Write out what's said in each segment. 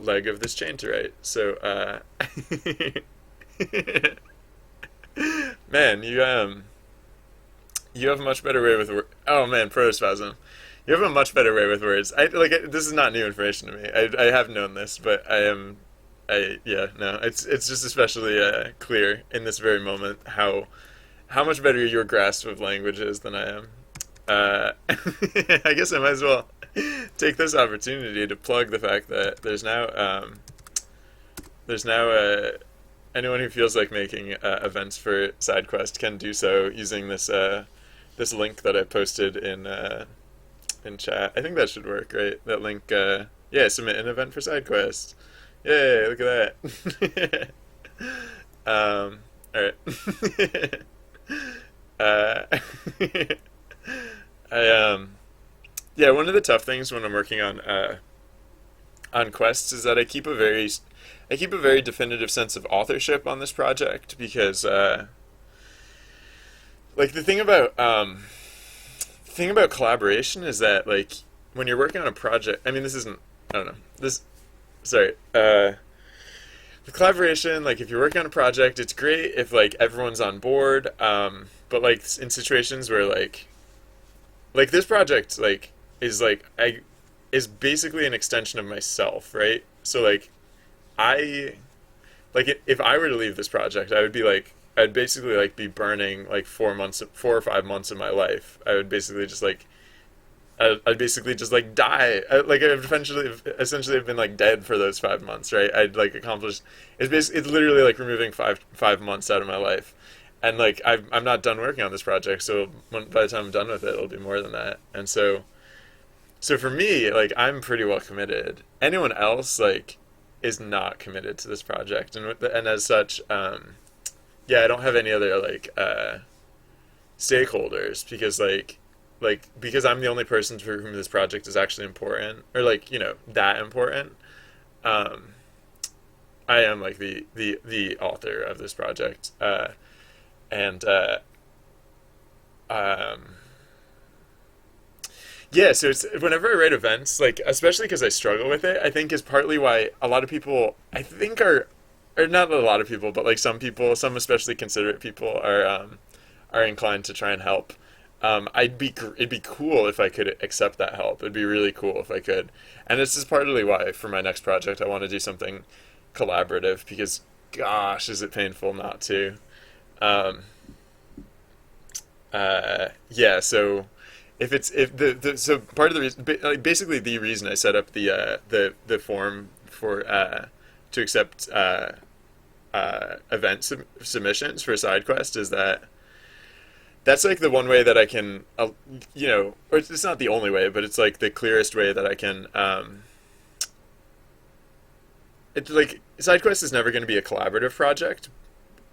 leg of this chain to write. So, man, you have a much better way with words. Oh man, protospasm. You have a much better way with words. This is not new information to me. I have known this, but yeah, no, it's just especially clear in this very moment how much better your grasp of language is than I am. I guess I might as well take this opportunity to plug the fact that there's now anyone who feels like making events for SideQuest can do so using this link that I posted in chat. I think that should work, right? That link, yeah, submit an event for SideQuest. Yay! Look at that. All right. uh, yeah, one of the tough things when I'm working on quests is that I keep a very definitive sense of authorship on this project because like the thing about collaboration is that like when you're working on a project, I mean this isn't I don't know this sorry the collaboration, like if you're working on a project, it's great if like everyone's on board, but like in situations where like this project is basically an extension of myself, right? So like I if I were to leave this project, I would be like I'd basically like be burning like 4 or 5 months of my life. I would basically just like I'd basically just like die. Like I've essentially have been like dead for those 5 months, right? I'd like accomplished. It's literally like removing five months out of my life, and like I'm not done working on this project. So by the time I'm done with it, it'll be more than that. And so for me, like I'm pretty well committed. Anyone else like is not committed to this project, and as such, yeah, I don't have any other like stakeholders because I'm the only person for whom this project is actually important or like that important. Um, I am like the author of this project, and um, yeah. So it's whenever I write events, like especially because I struggle with it, I think is partly why a lot of people I think are or not a lot of people, but like some people, some especially considerate people are inclined to try and help. It'd be cool if I could accept that help. It'd be really cool if I could. And this is partly why for my next project I want to do something collaborative because gosh, is it painful not to. Um, yeah, so if the so part of the reason like basically the reason I set up the form for to accept submissions for SideQuest is that that's like the one way that I can, or it's not the only way, but it's like the clearest way that I can. It's like SideQuest is never going to be a collaborative project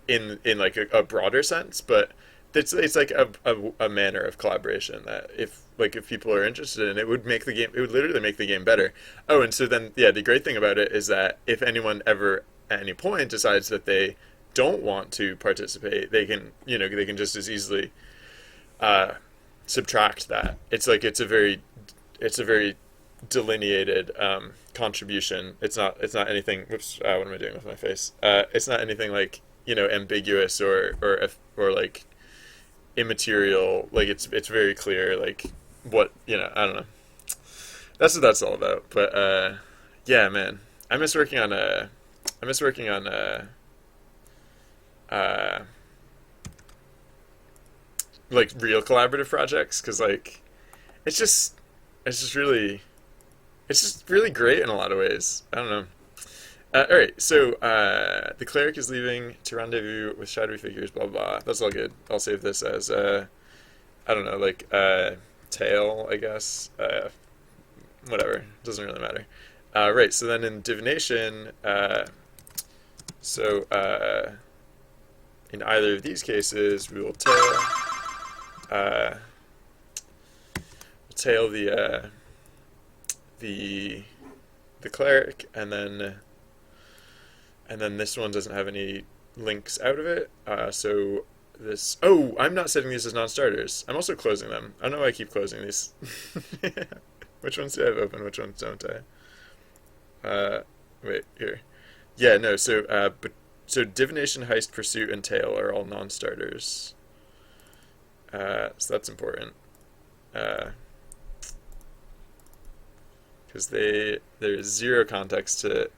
in like a broader sense, but it's like a manner of collaboration that if people are interested in it, it would literally make the game better. Oh, and so then yeah, the great thing about it is that if anyone ever at any point decides that they don't want to participate, they can just as easily uh, subtract that. It's a very delineated contribution. It's not anything. Whoops! What am I doing with my face? It's not anything like ambiguous or like immaterial. Like it's very clear. Like what I don't know. That's what that's all about. But yeah, man, I miss working on I miss working on uh, like real collaborative projects because like it's just it's just really it's just really great in a lot of ways. I don't know. All right, so the cleric is leaving to rendezvous with shadowy figures. Blah blah. Blah. That's all good. I'll save this as I don't know, like tail, I guess. Whatever. Doesn't really matter. Right. So then in divination, so in either of these cases, we will uh, tail the cleric, and then this one doesn't have any links out of it. So this. Oh, I'm not setting these as non-starters. I'm also closing them. I don't know why I keep closing these. Which ones do I have open? Which ones don't I? Wait here. Yeah, no. So divination, heist, pursuit, and tail are all non-starters. So that's important. Uh, because there's zero context to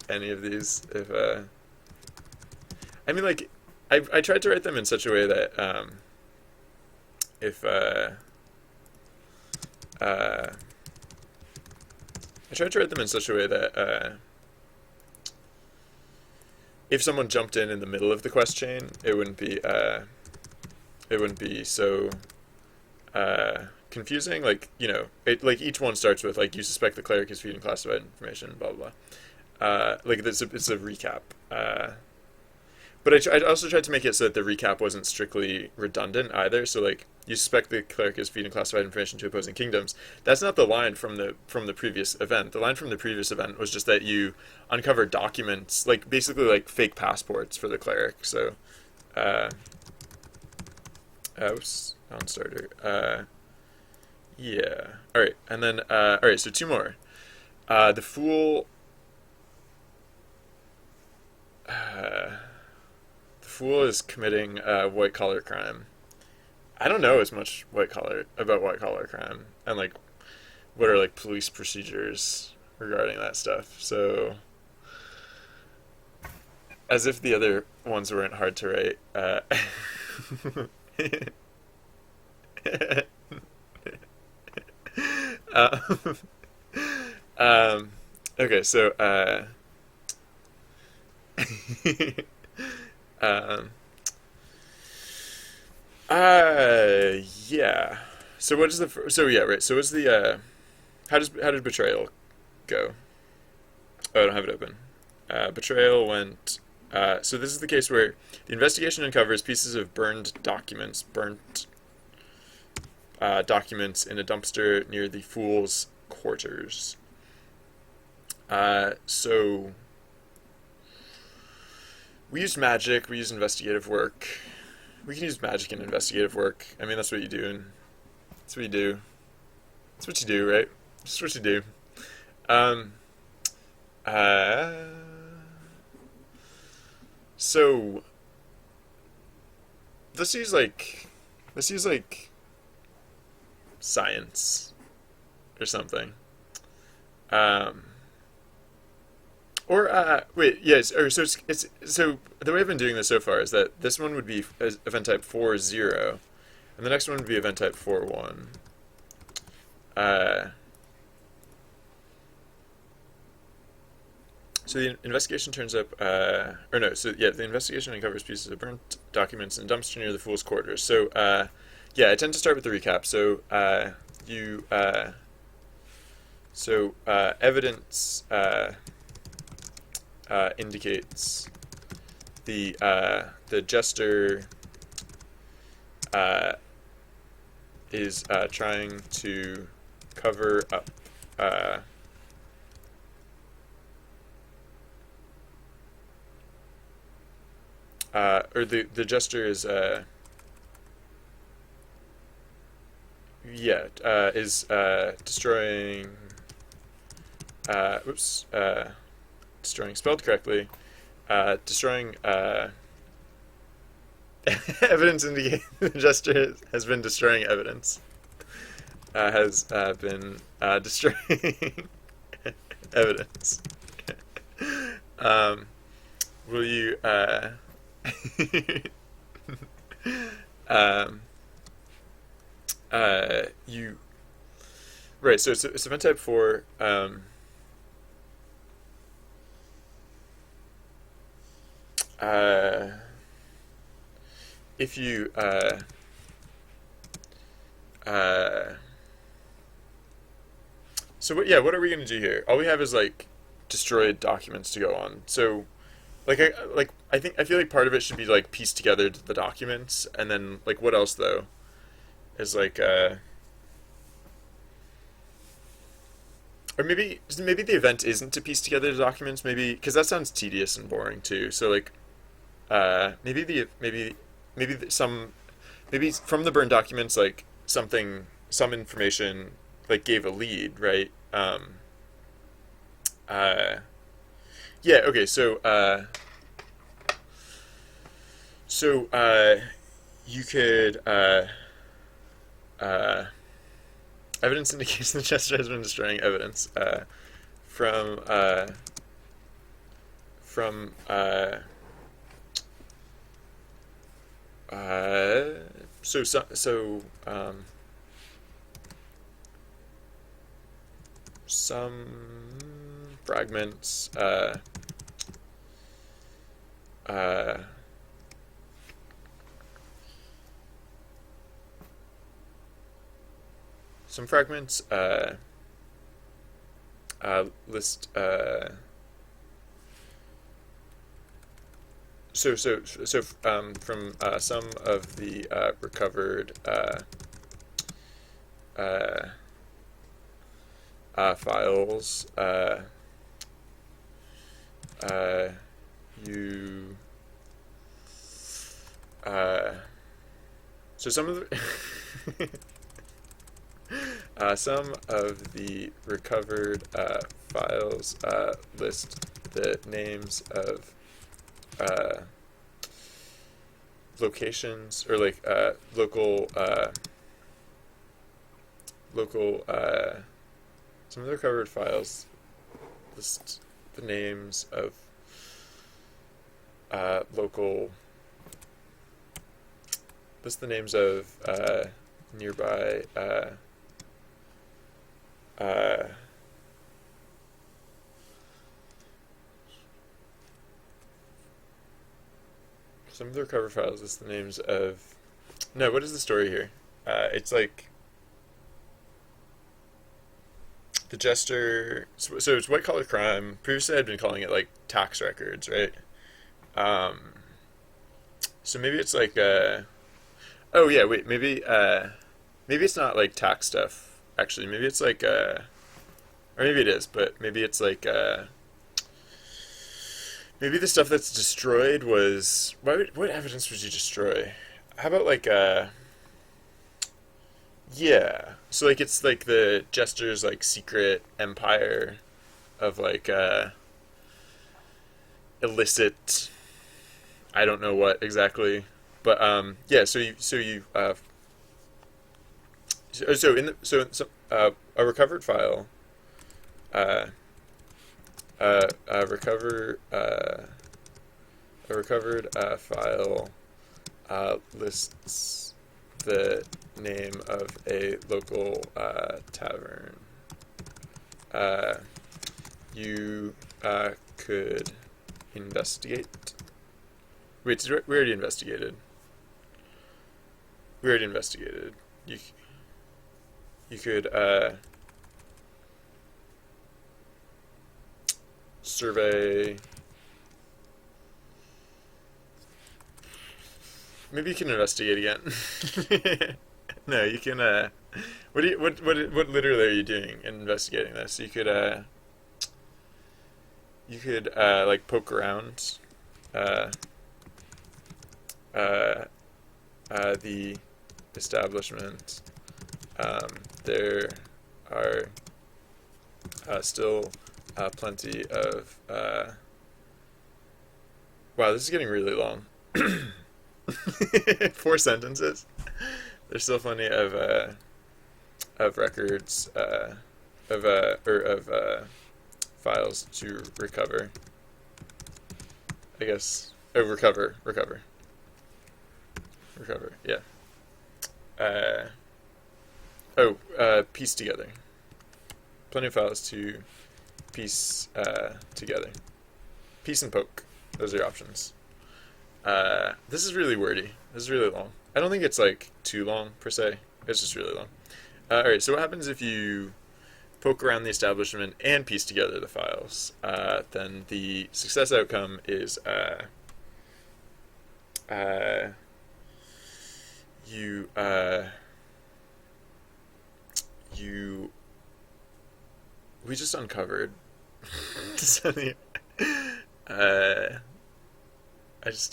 any of these. If I mean, like, I tried to write them in such a way that if uh, I tried to write them in such a way that if someone jumped in the middle of the quest chain, it wouldn't be so confusing. Like, like each one starts with like, you suspect the cleric is feeding classified information, blah blah blah. Like it's a recap. But I also tried to make it so that the recap wasn't strictly redundant either. So like, you suspect the cleric is feeding classified information to opposing kingdoms. That's not the line from the previous event. The line from the previous event was just that you uncover documents, like basically like fake passports for the cleric. So, oops, non-starter. Yeah. All right, and then all right. So two more. The fool. The fool is committing white collar crime. I don't know as much about white collar crime and like what are like police procedures regarding that stuff. So as if the other ones weren't hard to write. um, okay, so um, yeah. So what is so yeah, right. So what's the how did betrayal go? Oh, I don't have it open. Betrayal went. So this is the case where the investigation uncovers pieces of burnt documents in a dumpster near the fool's quarters. So we used magic. We used investigative work. We can use magic in investigative work. I mean, that's what you do. That's what you do. That's what you do, right? That's what you do. Um, uh, so let's use like science or something. Um, or wait, yes. Or so it's so the way I've been doing this so far is that this one would be event type 4-0, and the next one would be event type 4-1. Uh, so the investigation turns up, or no, so yeah, the investigation uncovers pieces of burnt documents in a dumpster near the fool's quarters. So yeah, I tend to start with the recap. So evidence indicates the jester is trying to cover up or the jester is destroying destroying spelled correctly, destroying evidence indicating the jester has been destroying evidence. Has been destroying evidence. Will you um, you right? So it's event type 4. If you so what are we gonna do here? All we have is like destroyed documents to go on. So I feel like part of it should be like pieced together the documents, and then like what else though is like or maybe the event isn't to piece together the documents, maybe because that sounds tedious and boring too. So like maybe from the burn documents like some information like gave a lead, right? Uh Yeah. Okay. So you could uh, evidence indicates the Chester has been destroying evidence from uh, from uh, so some fragments uh, some fragments list from some of the recovered uh, files uh, you uh, so some of the recovered files list the names of uh, locations or like local some of the recovered files list the names of local list the names of nearby uh, some of the recovered files list the names of no, what is the story here? It's like the jester. So it's white collar crime. Previously, I'd been calling it like tax records, right? Um, so maybe it's like oh yeah, wait, maybe it's not like tax stuff. Actually, maybe it's like or maybe it is, but maybe it's like maybe the stuff that's destroyed was what evidence would you destroy? How about like yeah. So like it's like the jester's like secret empire of like illicit I don't know what exactly. But yeah, so in the a recovered file uh recover a recovered file lists the name of a local tavern. Uh, you could investigate. Wait, we already investigated. We already investigated. You could survey. Maybe you can investigate again. No, you can. What do you what literally are you doing in investigating this? You could like poke around uh, uh, the establishment. There are still plenty of. Wow, this is getting really long. 4 sentences. There's still plenty of records of files to recover. I guess. Oh, recover. Yeah. Uh, piece together. Plenty of files to piece together. Piece and poke. Those are your options. This is really wordy. This is really long. I don't think it's like too long per se. It's just really long. All right. So what happens if you poke around the establishment and piece together the files? Then the success outcome is you you we just uncovered. uh, I just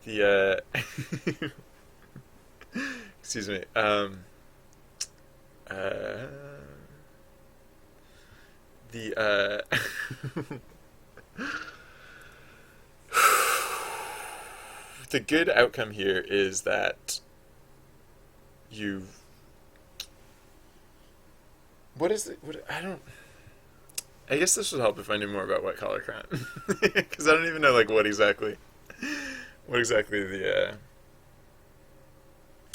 the excuse me uh the the good outcome here is that you what is it? What I don't. I guess this would help if I knew more about white collar crime, because I don't even know like what exactly the.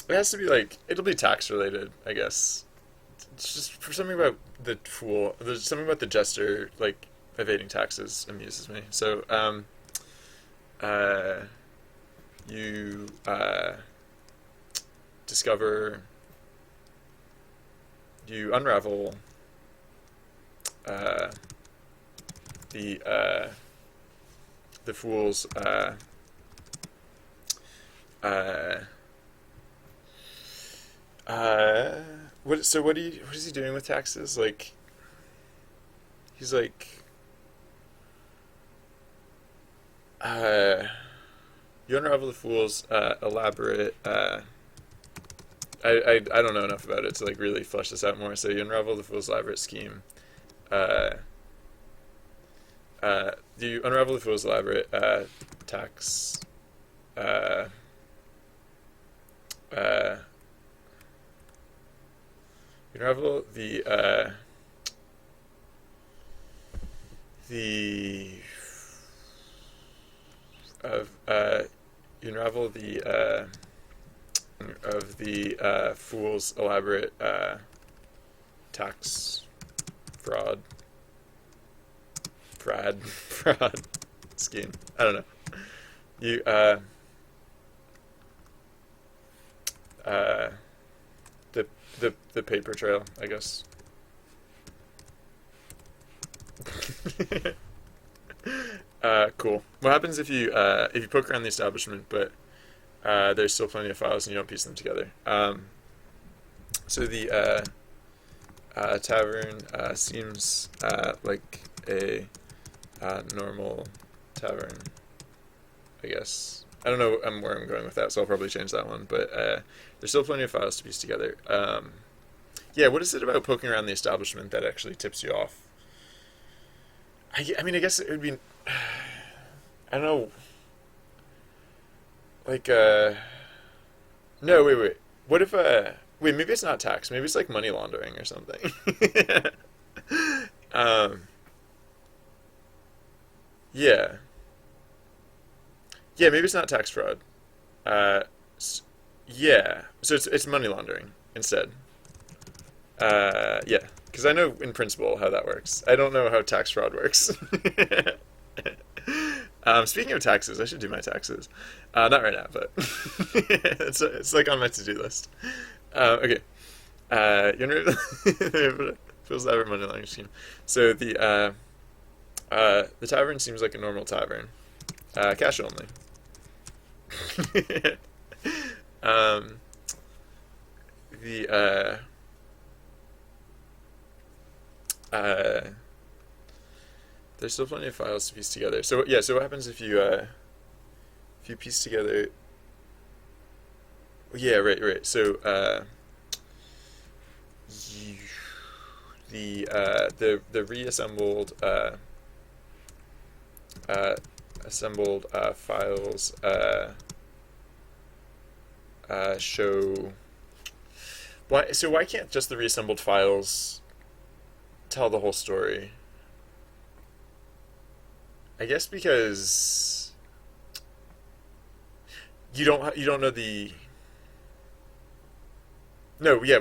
It has to be like it'll be tax related, I guess. It's just for something about the fool. There's something about the jester like evading taxes amuses me. So uh, you discover you unravel uh, the fool's uh, what is he doing with taxes? Like he's like uh, you unravel the fool's elaborate I don't know enough about it to like really flesh this out more. So you unravel the fool's elaborate scheme. Uh, you unravel the fool's elaborate tax. Uh, uh, you unravel the of you unravel the of the fool's elaborate tax fraud scheme. I don't know. You uh, the paper trail, I guess. Cool. What happens if you poke around the establishment, but there's still plenty of files and you don't piece them together? So the tavern seems like a normal tavern, I guess. I don't know where I'm going with that, so I'll probably change that one. But there's still plenty of files to piece together. Yeah, what is it about poking around the establishment that actually tips you off? I mean, I guess it would be... I don't know. Like, no, wait. What if, wait, maybe it's not tax. Maybe it's like money laundering or something. um, yeah. Yeah, maybe it's not tax fraud. Uh, yeah. So it's money laundering instead. Yeah. Because I know in principle how that works. I don't know how tax fraud works. Speaking of taxes, I should do my taxes. Not right now, but it's like on my to-do list. Okay. You know, feels ever money laundering scheme. So the tavern seems like a normal tavern. Cash only. um, the there's still plenty of files to piece together. So yeah, so what happens if you piece together? Yeah, right. So you, the reassembled assembled files show why. So why can't just the reassembled files tell the whole story? I guess because you don't know the no yeah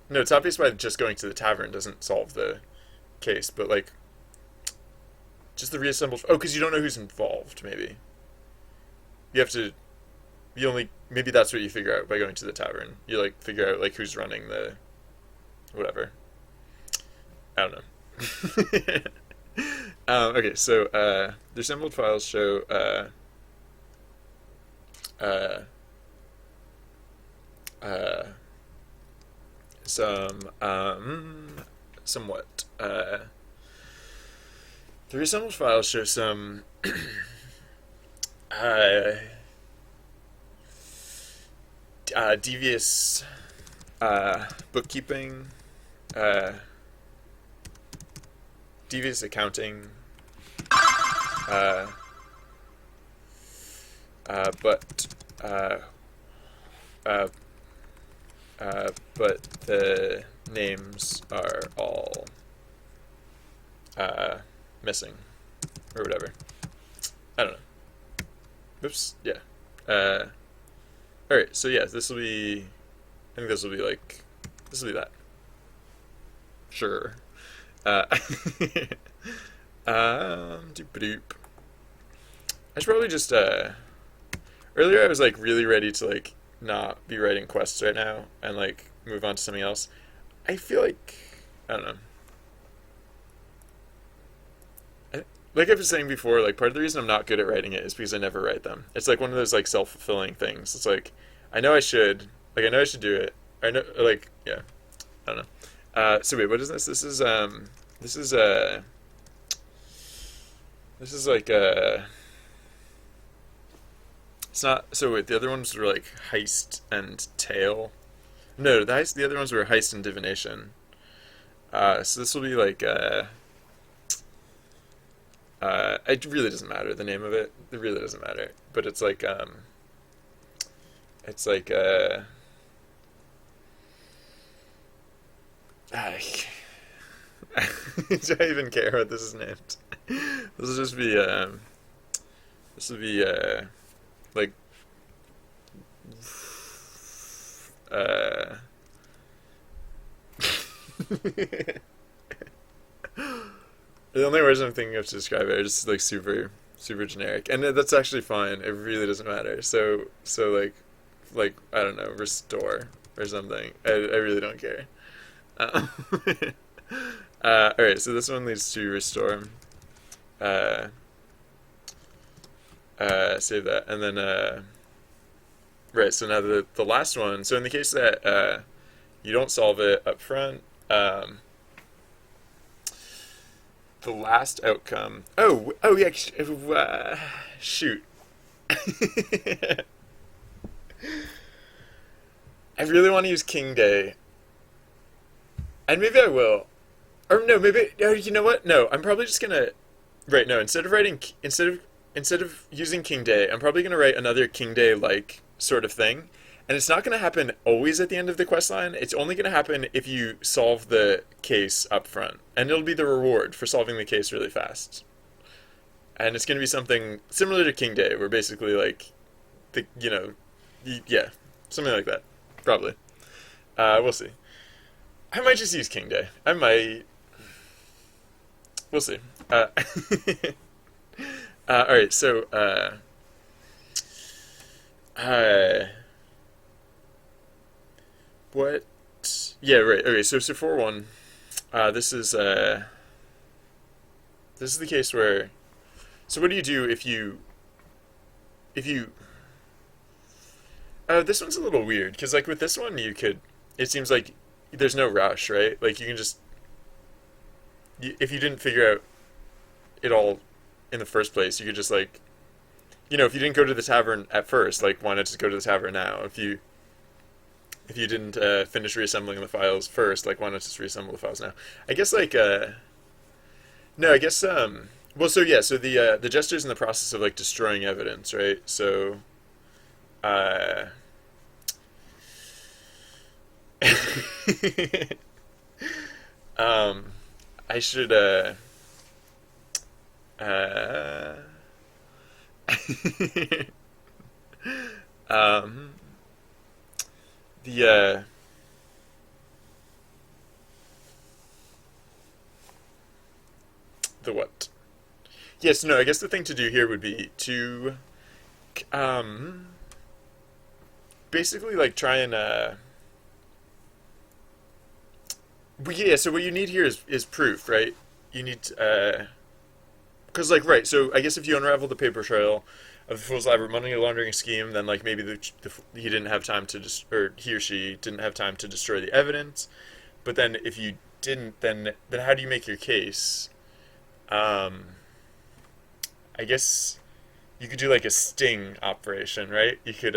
no it's obvious why just going to the tavern doesn't solve the case, but like just the reassembled because you don't know who's involved. Maybe you have to you only maybe that's what you figure out by going to the tavern. You like figure out like who's running the whatever. I don't know. Okay, so the assembled files show uh, uh, some somewhat the reassembled files show some uh, devious bookkeeping devious accounting, uh, but uh, uh, but the names are all missing or whatever. I don't know. Oops. Yeah. All right. So yeah, this will be. I think this will be like. This will be that. Sure. Uh, doop doop. I should probably just. Earlier, I was like really ready to like not be writing quests right now and like move on to something else. I feel like I don't know. Like I was saying before, like part of the reason I'm not good at writing it is because I never write them. It's like one of those like self-fulfilling things. It's like I know I should, I know I should do it. I know, like yeah, I don't know. So wait, what is this? This is this is like it's not. So wait, the other ones were like heist and tale. No, the other ones were heist and divination. So this will be like it really doesn't matter the name of it. It really doesn't matter. But it's like I, do I even care what this is named? This will just be this will be like uh the only words I'm thinking of to describe it are just like super generic, and that's actually fine. It really doesn't matter. So like I don't know, restore or something. I really don't care. Uh, all right, so this one leads to restore. Uh, Save that, and then right. So now the last one. So in the case that you don't solve it up front, the last outcome. Oh yeah. Shoot. I really want to use King Day, and maybe I will. Or no, maybe. Oh, you know what? No, I'm probably just gonna. Right. No, instead of using King Day, I'm probably gonna write another King Day like sort of thing, and it's not gonna happen always at the end of the quest line. It's only gonna happen if you solve the case up front, and it'll be the reward for solving the case really fast. And it's gonna be something similar to King Day, where basically like yeah, something like that, probably. We'll see. I might just use King Day. I might. We'll see. All right, so what? Yeah, right. Okay, so for one, this is this is the case where. So what do you do if you? This one's a little weird because like with this one you could. It seems like there's no rush, right? Like you can just if you didn't figure out it all in the first place, you could just like, if you didn't go to the tavern at first, like why not just go to the tavern now? If you didn't finish reassembling the files first, like why not just reassemble the files now? I guess like no, I guess well, so yeah, so the jester's in the process of like destroying evidence, right? So uh um I should uh um the the what? Yes, no, I guess the thing to do here would be to um basically like try and yeah, so what you need here is proof, right? You need because like right, so I guess if you unravel the paper trail of the fool's elaborate money laundering scheme, then like maybe he didn't have time to or he or she didn't have time to destroy the evidence. But then if you didn't, then how do you make your case? Um, I guess you could do like a sting operation, right? You could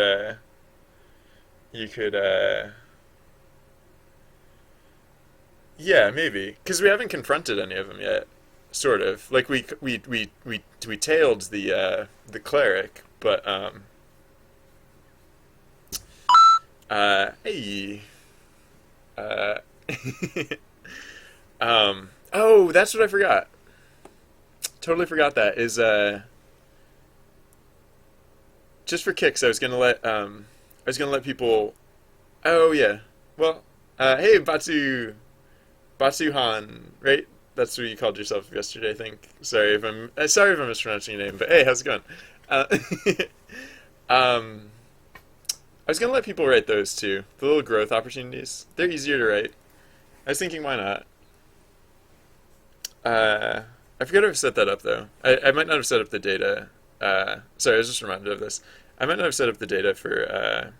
yeah, maybe because we haven't confronted any of them yet. sort of. Like we tailed the cleric, but hey, uh, oh, that's what I forgot. Totally forgot that is just for kicks. I was gonna let people. Oh yeah. Well, hey Batu Han, right? That's what you called yourself yesterday, I think. Sorry if I'm mispronouncing your name, but hey, how's it going? Uh, um, I was gonna let people write those too. The little growth opportunities. They're easier to write. I was thinking, why not? I forgot to set that up though. I might not have set up the data. Sorry, I was just reminded of this. I might not have set up the data for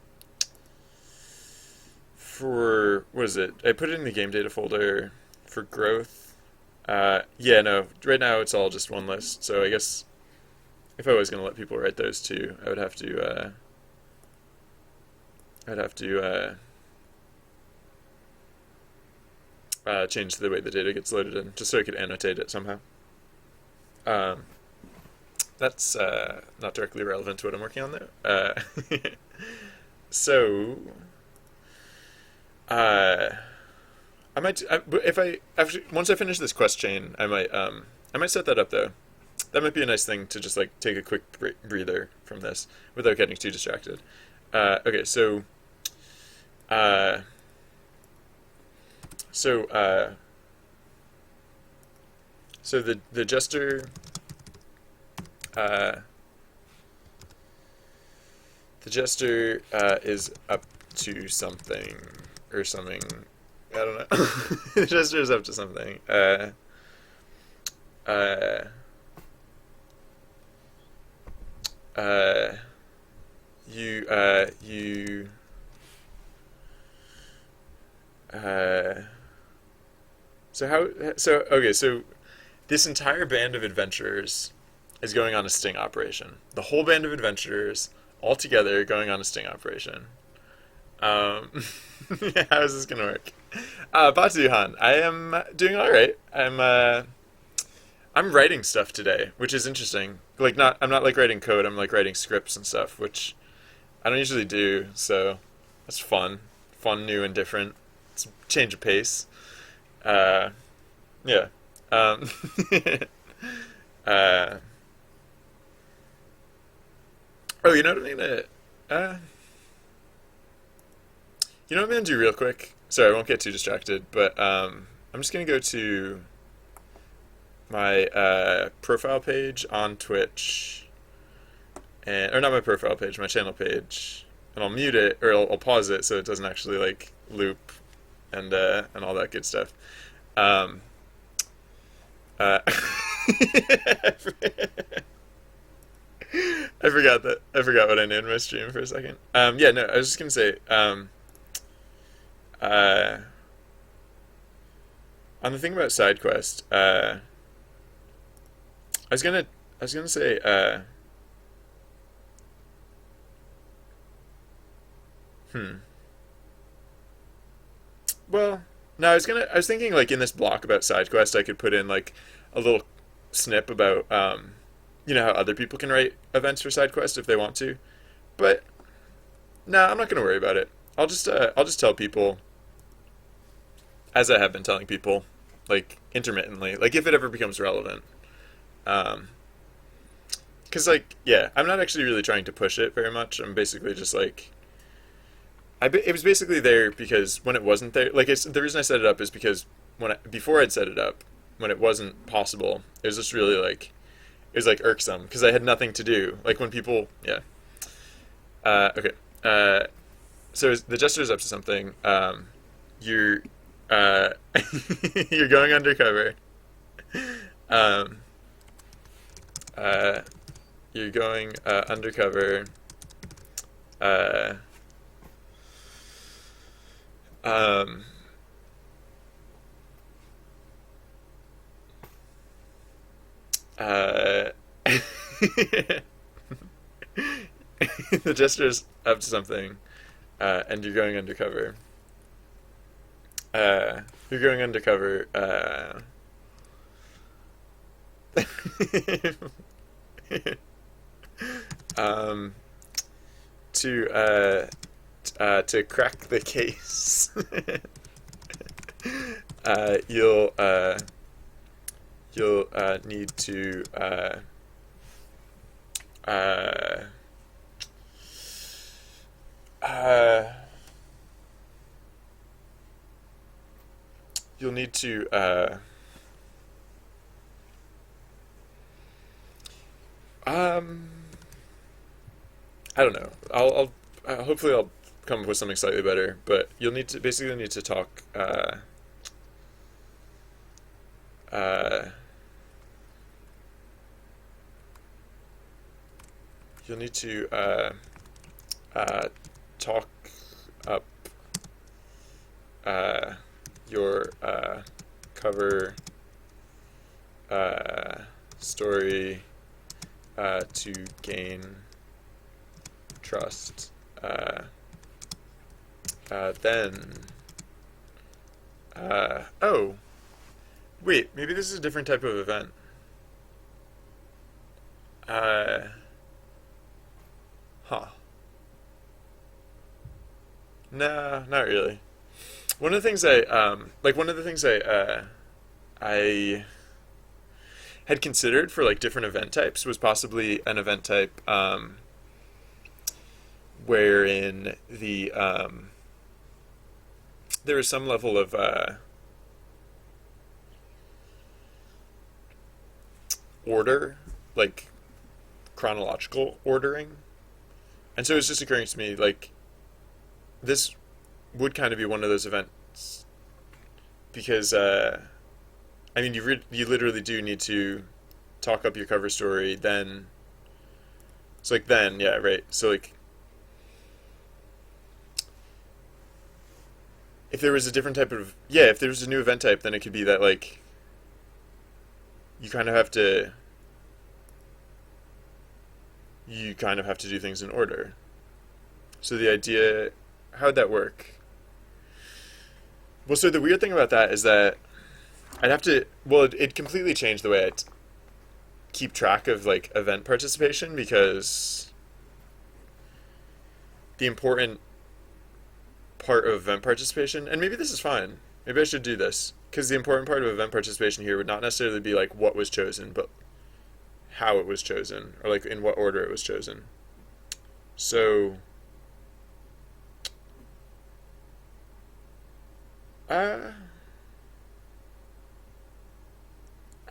what is it? I put it in the game data folder for growth. Yeah, no. Right now it's all just one list. So I guess if I was gonna let people write those too, I would have to. I'd have to change the way the data gets loaded in, just so I could annotate it somehow. Um, that's not directly relevant to what I'm working on though. So uh, if I after once I finish this quest chain, I might set that up though. That might be a nice thing to just like take a quick breather from this without getting too distracted. Okay, uh, so so the jester uh, is up to something or something. I don't know. The jester is up to something. Uh, uh, you so how so okay so this entire band of adventurers is going on a sting operation. The whole band of adventurers all together going on a sting operation. Um, how is this gonna work? Batuhan, I am doing all right. I'm writing stuff today, which is interesting. Like not I'm not like writing code. I'm like writing scripts and stuff, which I don't usually do. So that's fun, new and different. It's a change of pace. Uh, yeah. Um, uh, oh, you know what I mean? You know what I'm gonna do real quick? Sorry, I won't get too distracted, but I'm just gonna go to my profile page on Twitch, and or not my profile page, my channel page, and I'll mute it or I'll pause it so it doesn't actually like loop and all that good stuff. Um, I forgot that. I forgot what I named my stream for a second. Yeah, no, I was just gonna say. Uh, on the thing about side quest, I was gonna say. Hmm. Well, no, I was thinking like in this block about side quest, I could put in like a little snip about you know how other people can write events for side quest if they want to, but no, I'm not gonna worry about it. I'll just tell people as I have been telling people, like intermittently, like if it ever becomes relevant. Um, because like yeah, I'm not actually really trying to push it very much. I'm basically just like it was basically there because when it wasn't there, like the reason I set it up is because before I'd set it up, when it wasn't possible, it was just really like it was like irksome because I had nothing to do. Like when people, yeah. Okay. So the jester's up to something. You're uh, you're going undercover. Um, uh, you're going undercover. Uh, um, uh, the jester's up to something, and you're going undercover. You're going undercover. um, to crack the case, you'll need to uh, uh, you'll need to um, I don't know. I'll hopefully I'll come up with something slightly better, but you'll need to talk uh, you'll need to talk up your cover story to gain trust. Then, oh, wait, maybe this is a different type of event. Uh, huh. Nah, not really. One of the things I had considered for like different event types was possibly an event type, wherein there is some level of order, like chronological ordering. And so it's just occurring to me, like, this would kind of be one of those events because, I mean, you literally do need to talk up your cover story, then, it's like, then, yeah, right. So, like, if there was a different type of, yeah, if there was a new event type, then it could be that, like, you kind of have to, you kind of have to do things in order. So the idea, how'd that work? Well, so the weird thing about that is that I'd have to, well, it completely changed the way I keep track of like event participation because the important part of event participation, and maybe this is fine, maybe I should do this, because the important part of event participation here would not necessarily be like what was chosen, but how it was chosen, or like in what order it was chosen. So, uh,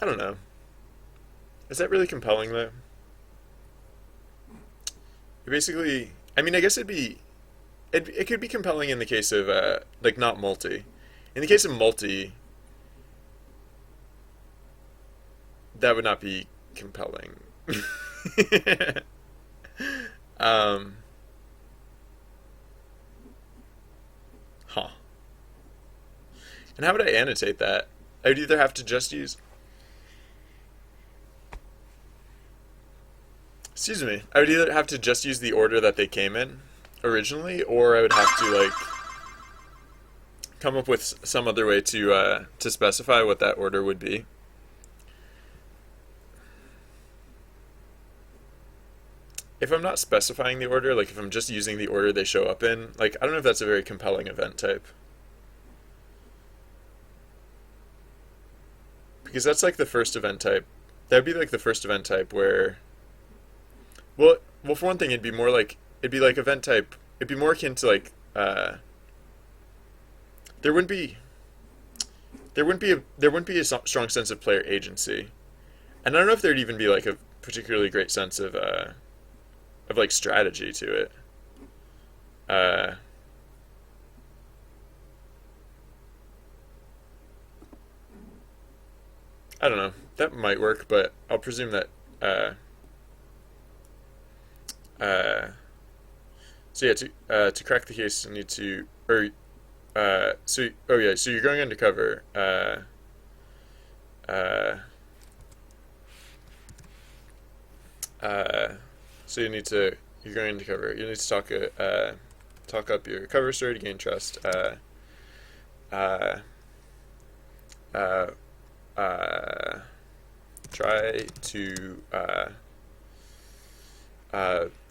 I don't know. Is that really compelling though? Basically, I mean, I guess it could be compelling in the case of like not multi. In the case of multi, that would not be compelling. um, huh. And how would I annotate that? I would either have to just use. Excuse me. I would either have to just use the order that they came in originally, or I would have to like come up with some other way to specify what that order would be. If I'm not specifying the order, like if I'm just using the order they show up in, like I don't know if that's a very compelling event type. Because that's like the first event type. That'd be like the first event type where well for one thing it'd be like event type it'd be more akin to like there wouldn't be there wouldn't be a strong sense of player agency. And I don't know if there'd even be like a particularly great sense of like strategy to it. Uh, I don't know. That might work, but I'll presume that. Uh, so yeah, to crack the case, you need to, or so oh yeah, so you're going undercover. Uh, uh, so you're going undercover. You need to talk up your cover story to gain trust. Uh, uh, try to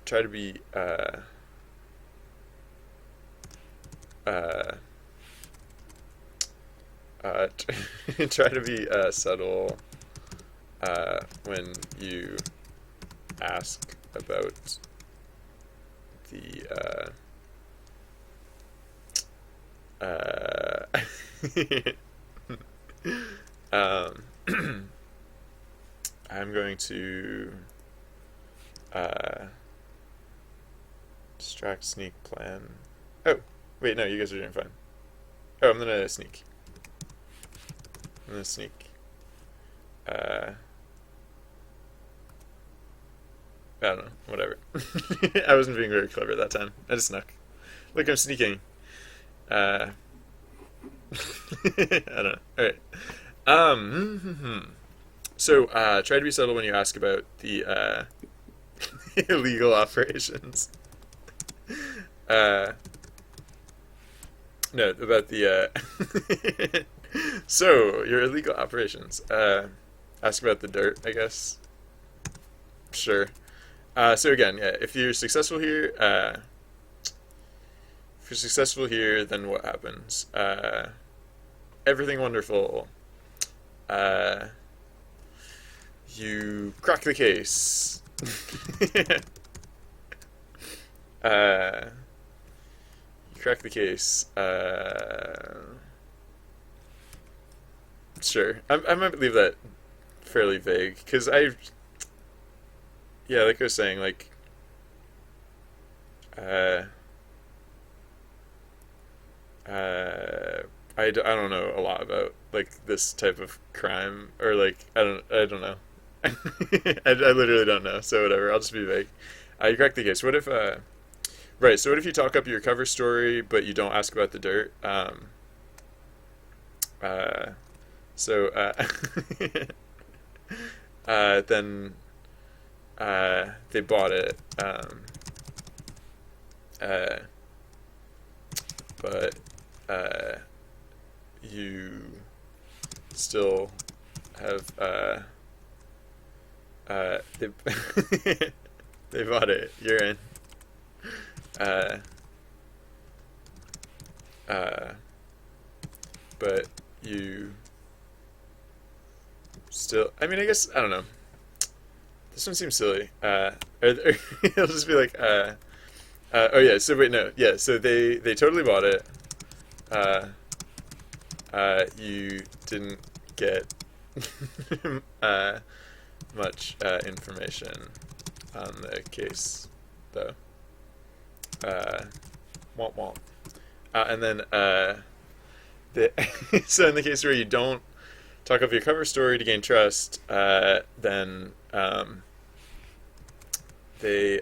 try to be uh, try to be subtle when you ask about the um, I'm going to distract, sneak, plan. Oh, wait, no, you guys are doing fine. Oh, I'm gonna sneak. I'm gonna sneak. I don't know, whatever. I wasn't being very clever that time. I just snuck. Look, I'm sneaking. I don't know. Alright. So, try to be subtle when you ask about the illegal operations. No, about the so, your illegal operations. Ask about the dirt, I guess. Sure. So again, yeah, if you're successful here, then what happens? Everything wonderful. You crack the case. You crack the case. Sure. I might leave that fairly vague because yeah, like I was saying, like, uh, I don't know a lot about like this type of crime or like I don't know. I literally don't know. So whatever. I'll just be vague. You crack the case. What if right? So what if you talk up your cover story but you don't ask about the dirt? Uh, so then they bought it. Uh, but you still have they they bought it. You're in. Uh, but you still. I mean, I guess I don't know. This one seems silly. It'll just be like. Oh yeah. So wait, no. Yeah. So they totally bought it. You didn't get much information on the case, though. Womp womp. And then so in the case where you don't talk up your cover story to gain trust, then they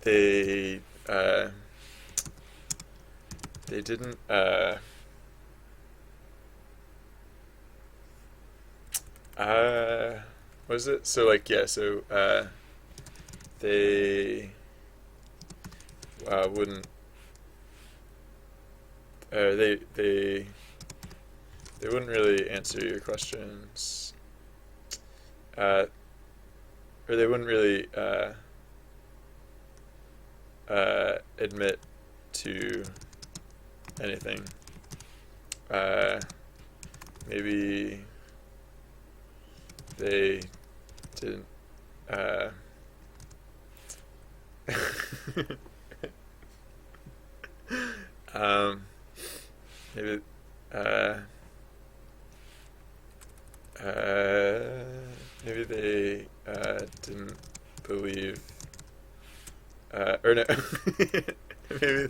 they they didn't what is it? So like yeah, so they wouldn't they wouldn't really answer your questions, or they wouldn't really admit to anything. Maybe they didn't. Maybe. Maybe they didn't believe. Or no. Maybe.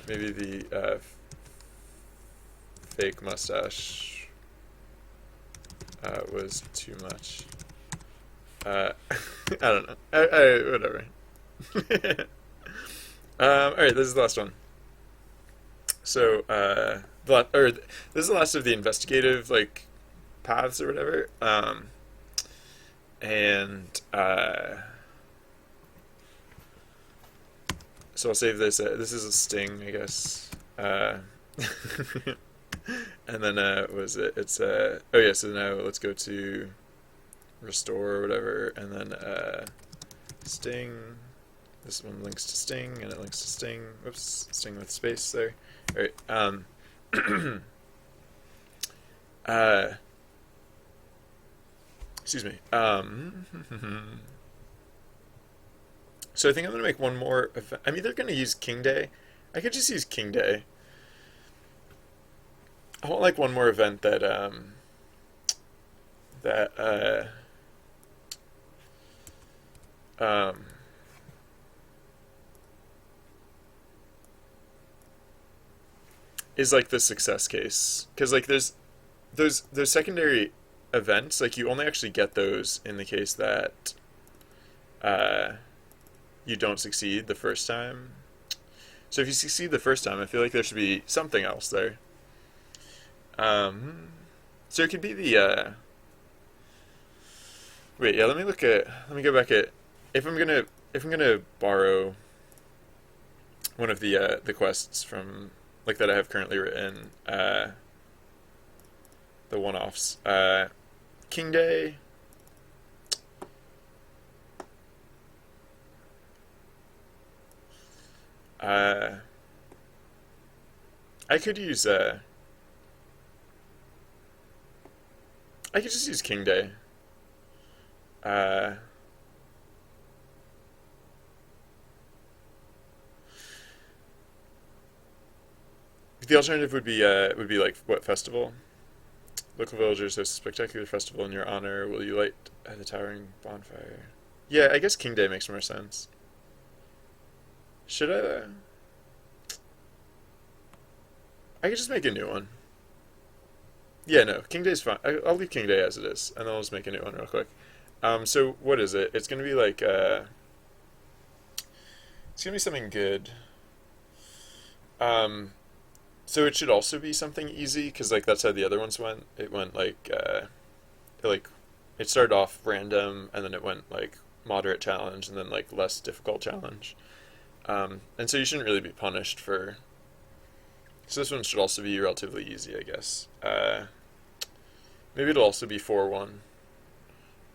Maybe the fake mustache was too much. I don't know. Whatever. All right, this is the last one. So, this is the last of the investigative like paths or whatever. And So I'll save this. This is a sting, I guess. And then what is it? It's oh yeah. So now let's go to restore or whatever, and then sting. This one links to sting, and it links to sting. Whoops, sting with space there. All right. Excuse me. So I think I'm gonna make one more. I'm either gonna use King Day. I could just use King Day. I want like one more event that that um is like the success case, because like there's those secondary events, like you only actually get those in the case that uh you don't succeed the first time. So if you succeed the first time, I feel like there should be something else there. So it could be the wait, yeah, let me go back at if I'm gonna borrow one of the quests from like that I have currently written, the one-offs. King Day. Uh I could use I could just use King Day. Uh, the alternative would be like what festival? Local villagers host a spectacular festival in your honor. Will you light the towering bonfire? Yeah, I guess King Day makes more sense. Should I? I could just make a new one. Yeah, no, King Day's fine. I'll leave King Day as it is, and then I'll just make a new one real quick. So what is it? It's gonna be like it's gonna be something good. Um, so it should also be something easy, because like that's how the other ones went. It went like it started off random, and then it went like moderate challenge, and then like less difficult challenge. And so you shouldn't really be punished for. So this one should also be relatively easy, I guess. Maybe it'll also be 4-1.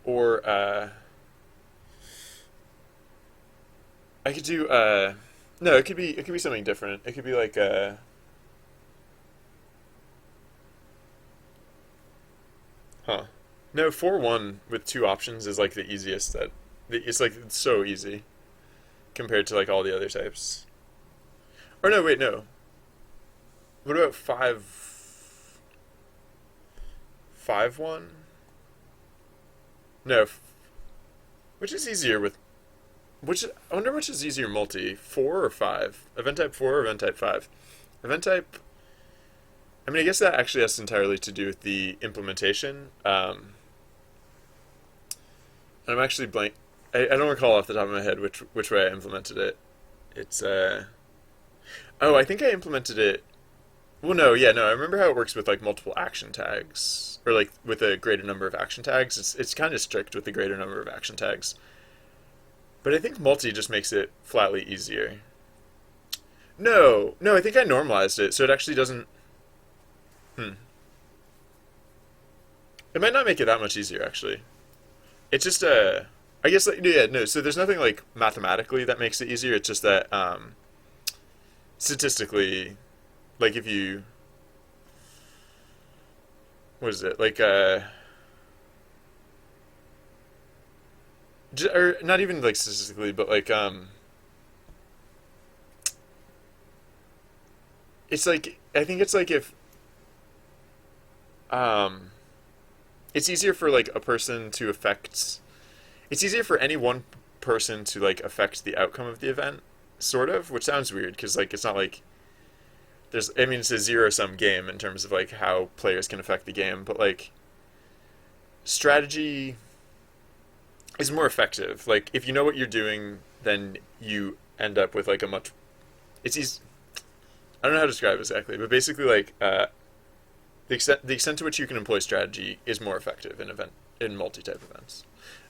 Or I could do no, it could be something different. It could be like huh. No, 4-1 with two options is like the easiest it's like it's so easy compared to like all the other types. Or no, wait, no. What about 5-1? No, which is easier with which I wonder which is easier multi, 4 or 5? Event type 4 or event type 5? Event type I mean I guess that actually has entirely to do with the implementation. And I'm actually blank I don't recall off the top of my head which way I implemented it. It's oh, I think I implemented it. Well, no, yeah, no. I remember how it works with like multiple action tags, or like with a greater number of action tags. It's kind of strict with the greater number of action tags. But I think multi just makes it flatly easier. No, no, I think I normalized it, so it actually doesn't. Hmm. It might not make it that much easier, actually. It's just I guess like yeah, no. So there's nothing like mathematically that makes it easier. It's just that statistically, like if you what is it like or not even like statistically, but like it's like I think it's like if um it's easier for like a person to affect it's easier for any one person to like affect the outcome of the event, sort of, which sounds weird because like it's not like there's I mean it's a zero sum game in terms of like how players can affect the game, but like strategy is more effective. Like if you know what you're doing, then you end up with like a much it's easy. I don't know how to describe it exactly, but basically like the extent to which you can employ strategy is more effective in multi type events.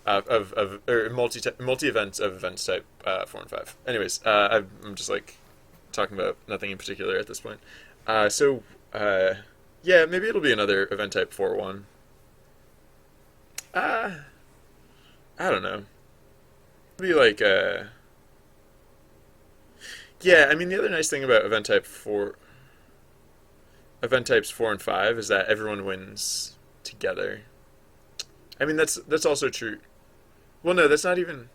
of or multi events of events type 4 and 5. Anyways, I'm just like talking about nothing in particular at this point. So yeah, maybe it'll be another event type 4-1. Uh, I don't know. It'll be like yeah. I mean, the other nice thing about event types 4 and 5 is that everyone wins together. I mean, that's also true. Well, no, that's not even.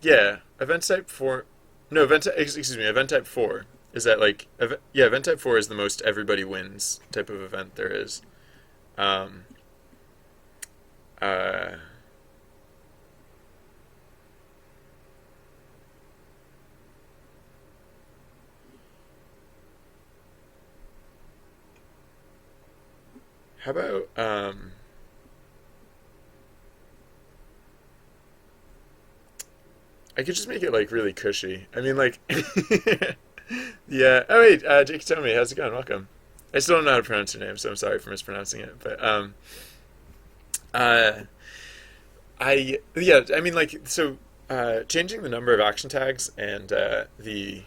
Yeah, event type 4. No, excuse me. Event type 4 is that like yeah. Event type 4 is the most everybody wins type of event there is. Um. Uh. How about I could just make it like really cushy. I mean, like, yeah. Oh wait, Jake Tomi, how's it going? Welcome. I still don't know how to pronounce your name, so I'm sorry for mispronouncing it. But uh, I yeah. I mean, like, so changing the number of action tags and the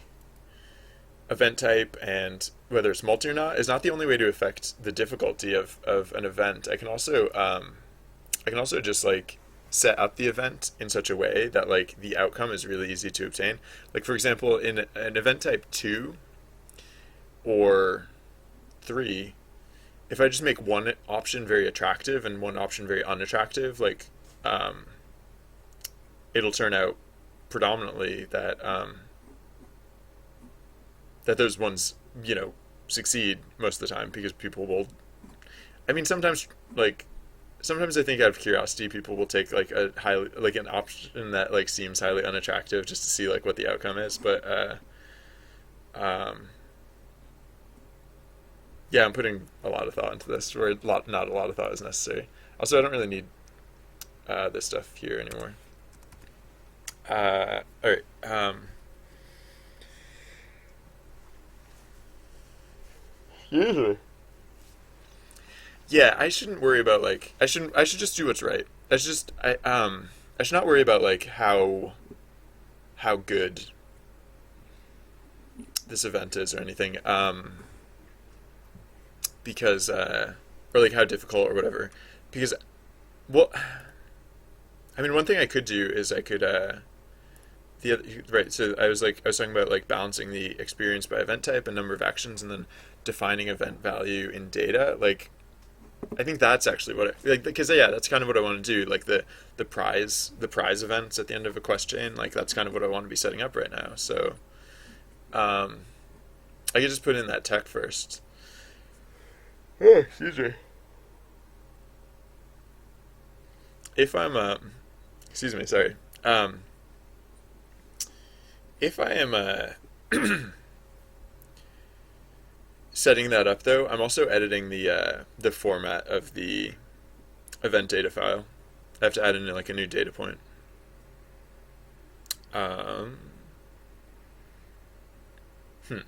event type and whether it's multi or not is not the only way to affect the difficulty of an event. I can also just like set up the event in such a way that like the outcome is really easy to obtain. Like for example, in an event type 2 or 3, if I just make one option very attractive and one option very unattractive, like um, it'll turn out predominantly that that those ones, succeed most of the time because people will. I mean, sometimes I think out of curiosity, people will take like a highly like an option that like seems highly unattractive just to see like what the outcome is. But um, yeah, I'm putting a lot of thought into this. Where not a lot of thought is necessary. Also, I don't really need this stuff here anymore. All right. Usually. Yeah, I shouldn't worry about like I should just do what's right. I should not worry about like how good this event is or anything. Because or like how difficult or whatever. Because well, I mean, one thing I could do is I could the other, right. So I was talking about like balancing the experience by event type and number of actions, and then defining event value in data. Like I think that's actually what I like because yeah, that's kind of what I want to do. Like the prize events at the end of a quest chain. Like that's kind of what I want to be setting up right now. So um, I could just put in that tech first. Oh, excuse me. If I'm excuse me, sorry. Um, if I am setting that up though, I'm also editing the format of the event data file. I have to add in like a new data point. Um, hmm.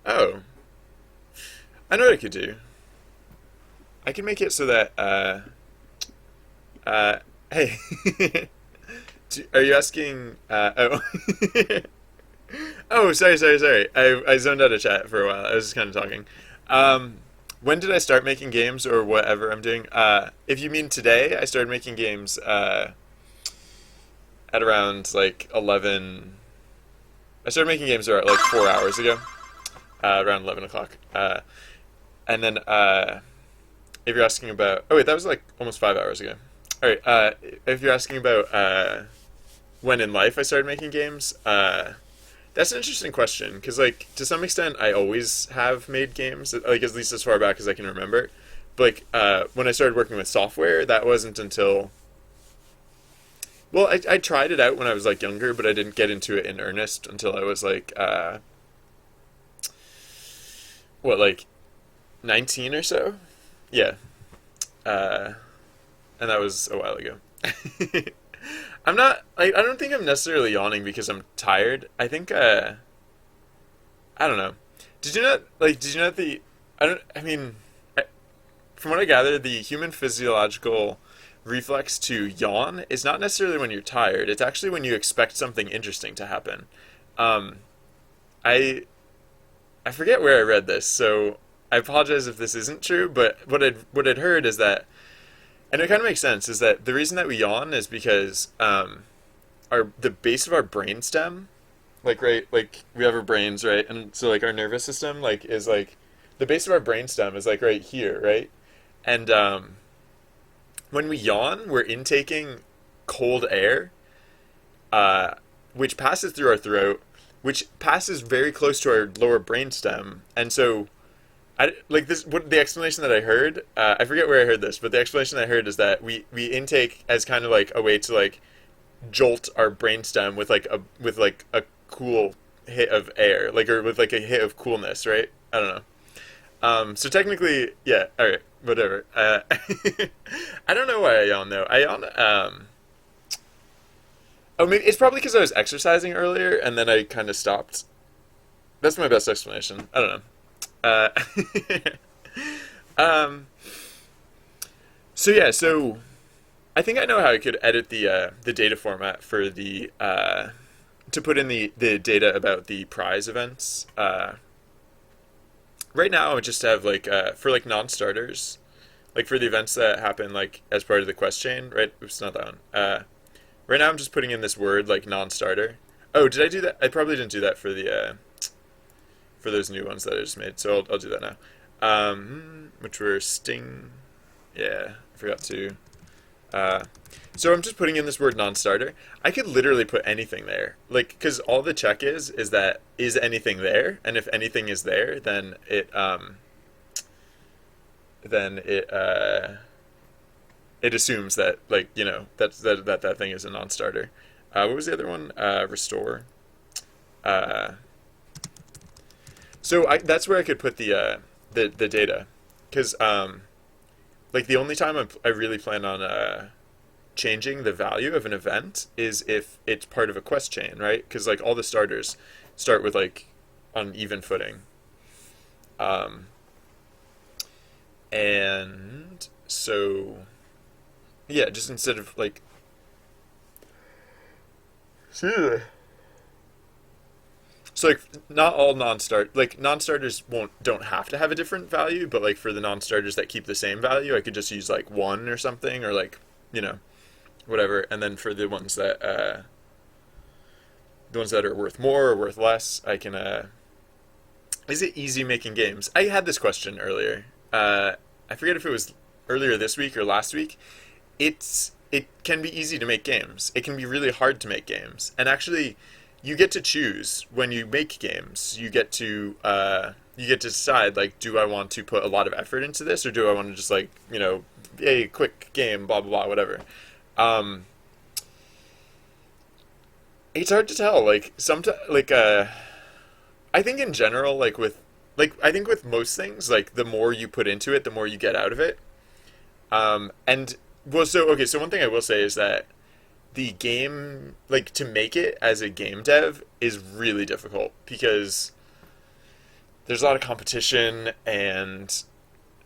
Oh, I know what I could do. I can make it so that uh, hey, are you asking? Oh, oh, sorry. I zoned out of chat for a while. I was just kind of talking. Um, when did I start making games or whatever I'm doing? If you mean today, I started making games at around like 11. I started making games around like 4 hours ago, around 11 o'clock. And then if you're asking about, oh wait, that was like almost 5 hours ago. All right. If you're asking about when in life I started making games, that's an interesting question because, like, to some extent, I always have made games, like at least as far back as I can remember. But like, when I started working with software, that wasn't until well, I tried it out when I was like younger, but I didn't get into it in earnest until I was like what like 19 or so. Yeah, uh, and that was a while ago. I'm not. I don't think I'm necessarily yawning because I'm tired. I think. I don't know. Did you not like? Did you not the? I don't. I mean, from what I gather, the human physiological reflex to yawn is not necessarily when you're tired. It's actually when you expect something interesting to happen. Um, I I forget where I read this, so I apologize if this isn't true. But what I'd heard is that, and it kind of makes sense, is that the reason that we yawn is because our the base of our brain stem, like right, like we have our brains, right, and so like our nervous system, like is like the base of our brain stem is like right here, right, and when we yawn, we're intaking cold air, uh, which passes through our throat, which passes very close to our lower brain stem, and so I like this. What the explanation that I heard, I forget where I heard this, but the explanation I heard is that we intake as kind of like a way to like jolt our brainstem with like a cool hit of air, like or with like a hit of coolness, right? I don't know. So technically, yeah. All right, whatever. I don't know why I yawn though. I yawn. Oh, maybe it's probably because I was exercising earlier and then I kind of stopped. That's my best explanation. I don't know. Uh, um. So yeah. So I think I know how I could edit the data format for the to put in the data about the prize events. Right now, I would just have like for like non-starters, like for the events that happen like as part of the quest chain. Right? Oops, not that one. Right now, I'm just putting in this word like non-starter. Oh, did I do that? I probably didn't do that for those new ones that I just made. So I'll do that now. Which were sting. Yeah, I forgot to. Uh, so I'm just putting in this word non-starter. I could literally put anything there, like because all the check is that is anything there, and if anything is there, then it assumes that like that thing is a non-starter. What was the other one? Restore. Uh, that's where I could put the data, because like the only time I really plan on changing the value of an event is if it's part of a quest chain, right? Because like all the starters start with like on even footing, um, and so yeah, just instead of like so like not all non-starters won't don't have to have a different value, but like for the non-starters that keep the same value, I could just use like one or something, or like you know whatever, and then for the ones that are worth more or worth less, I can is it easy making games? I had this question earlier. I forget if it was earlier this week or last week. It can be easy to make games. It can be really hard to make games. And actually, you get to choose when you make games. You get to decide like, do I want to put a lot of effort into this, or do I want to just like a quick game, blah blah blah, whatever. Um, it's hard to tell. Like sometimes, I think in general, I think with most things, like the more you put into it, the more you get out of it. And well, so okay, so one thing I will say is that the game, like to make it as a game dev, is really difficult because there's a lot of competition and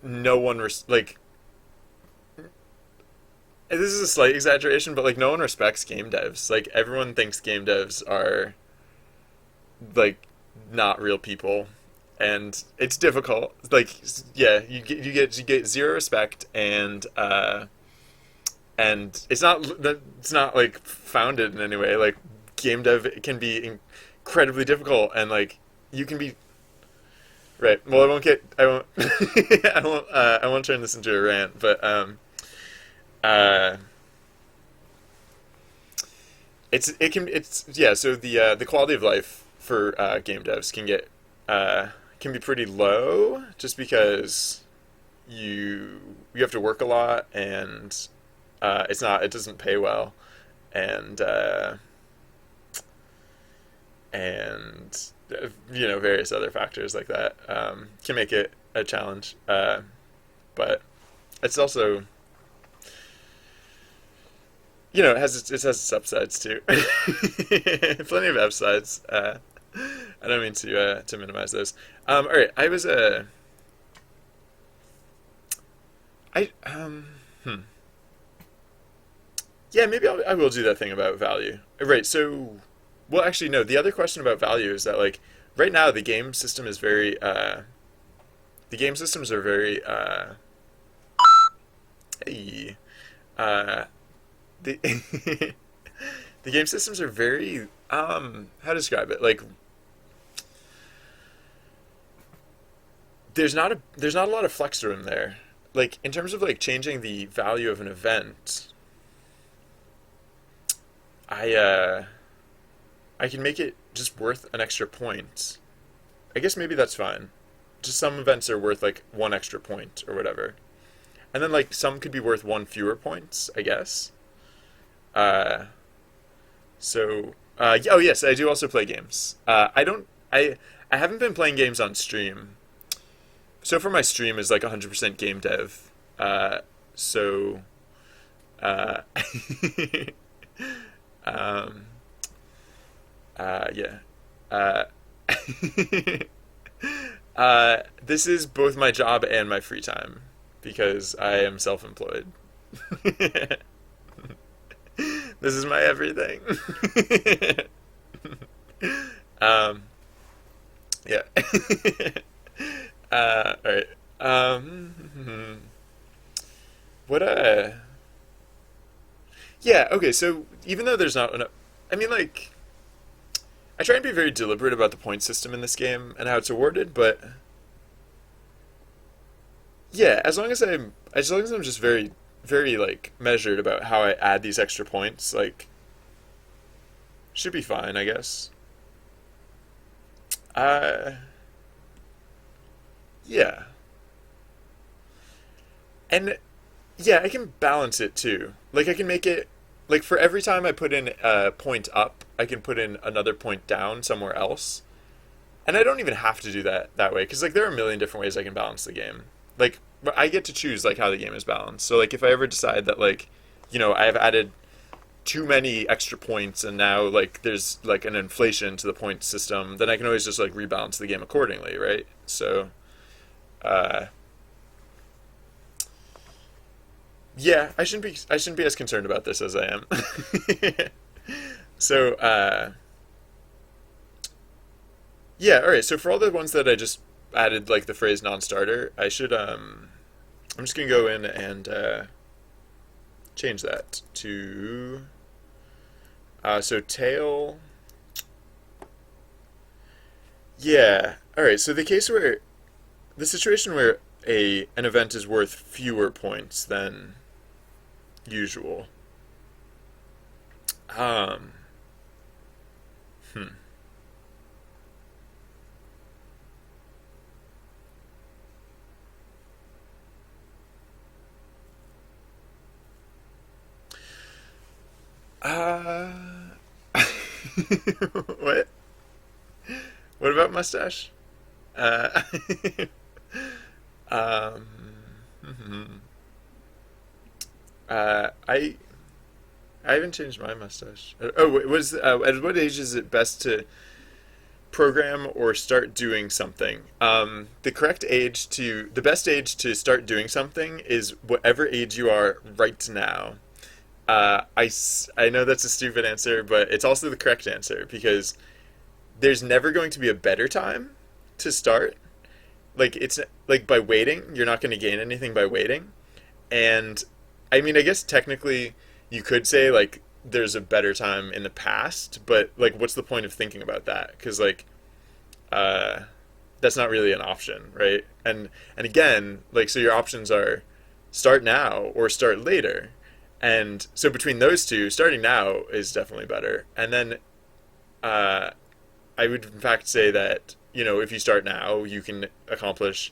no one like this is a slight exaggeration, but like no one respects game devs. Like everyone thinks game devs are like not real people, and it's difficult. Like yeah, you get zero respect, and it's not like founded in any way. Like game dev can be incredibly difficult, and like you can be right. Well, I won't I won't turn this into a rant, but uh, it's yeah. So the quality of life for game devs can be pretty low, just because you have to work a lot, and it doesn't pay well, and and various other factors like that can make it a challenge. But it's also it has its upsides too. Plenty of upsides. I don't mean to minimize those. All right, I was I yeah, maybe I will do that thing about value. Right. So, well, actually, no. The other question about value is that like right now the game systems are very hey, uh, the the game systems are very how to describe it, like there's not a lot of flex room there, like in terms of like changing the value of an event. I I can make it just worth an extra point. I guess maybe that's fine. Just some events are worth like one extra point or whatever, and then like some could be worth one fewer points, I guess. uh oh yes, I do also play games. I don't I haven't been playing games on stream. So far my stream is like 100% game dev. So uh um yeah. uh this is both my job and my free time because I am self-employed. This is my everything. um yeah. All right. What Yeah, okay, so even though there's not enough, I mean, like, I try and be very deliberate about the point system in this game and how it's awarded, but yeah, as long as I'm just very like measured about how I add these extra points, like should be fine, I guess. Uh yeah. And yeah, I can balance it too. Like I can make it like for every time I put in a point up, I can put in another point down somewhere else. And I don't even have to do that way because like there are a million different ways I can balance the game. Like I get to choose like how the game is balanced. So like if I ever decide that like I have added too many extra points and now like there's like an inflation to the point system, then I can always just like rebalance the game accordingly, right? So uh yeah, I shouldn't be as concerned about this as I am. So yeah, all right. So for all the ones that I just added like the phrase non-starter, I'm just gonna go in and change that to so tail. Yeah. All right. So the situation where a an event is worth fewer points than usual. Um. Hmm. Uh. What? What about mustache? Uh. um. mhm. I haven't changed my mustache. At what age is it best to program or start doing something? The best age to start doing something is whatever age you are right now. I know that's a stupid answer, but it's also the correct answer because there's never going to be a better time to start. Like it's like by waiting, you're not going to gain anything by waiting. And I mean, I guess technically you could say like there's a better time in the past, but like what's the point of thinking about that? Because like uh, that's not really an option, right? And again, like so your options are start now or start later. And so between those two, starting now is definitely better. And then uh, I would in fact say that if you start now, you can accomplish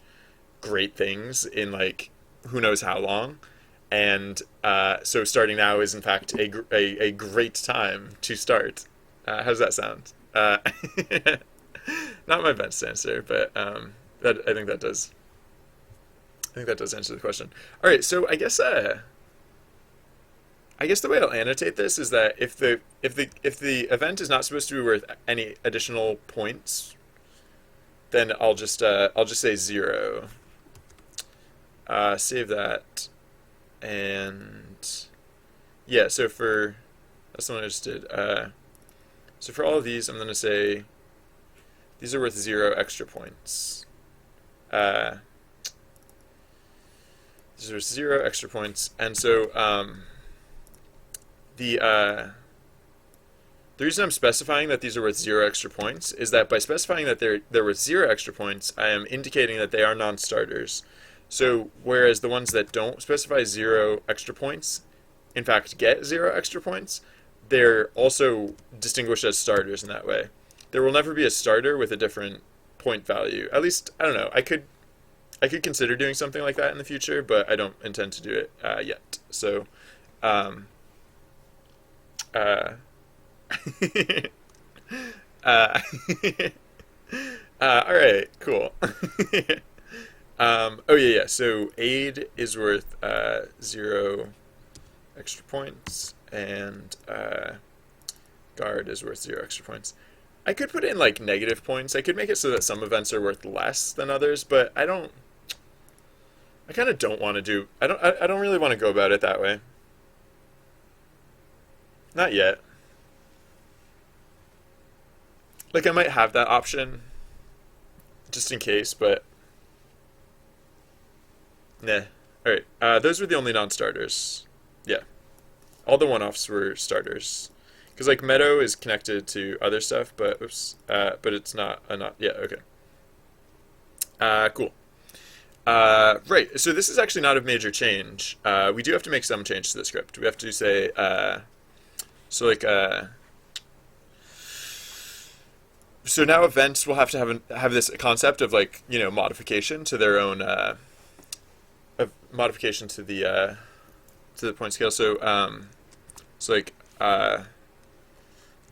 great things in like who knows how long. And so starting now is in fact a great time to start. How does that sound? Not my best answer, but that I think that does answer the question. All right, so I guess the way I'll annotate this is that if the event is not supposed to be worth any additional points, then I'll just say zero. Save that, and yeah. So for that's the one I just did. So for all of these, I'm going to say these are worth 0 extra points. These are 0 extra points, and so the reason I'm specifying that these are worth 0 extra points is that by specifying that they're worth 0 extra points, I am indicating that they are non-starters. So whereas the ones that don't specify 0 extra points, in fact, get 0 extra points, they're also distinguished as starters in that way. There will never be a starter with a different point value. At least, I don't know. I could consider doing something like that in the future, but I don't intend to do it yet. So, uh, uh, all right, cool. Oh yeah. So aid is worth 0 extra points, and guard is worth 0 extra points. I could put in like negative points. I could make it so that some events are worth less than others, but I don't. I kind of don't want to do. I don't really want to go about it that way. Not yet. Like I might have that option, just in case, but nah. All right. Those were the only non-starters. Yeah. All the one-offs were starters. Because like Meadow is connected to other stuff, but oops, but it's not a not. Yeah. Okay. Cool. Right. So this is actually not a major change. We do have to make some change to the script. We have to say so like so now events will have to have this concept of like modification to their own modification to the point scale. So like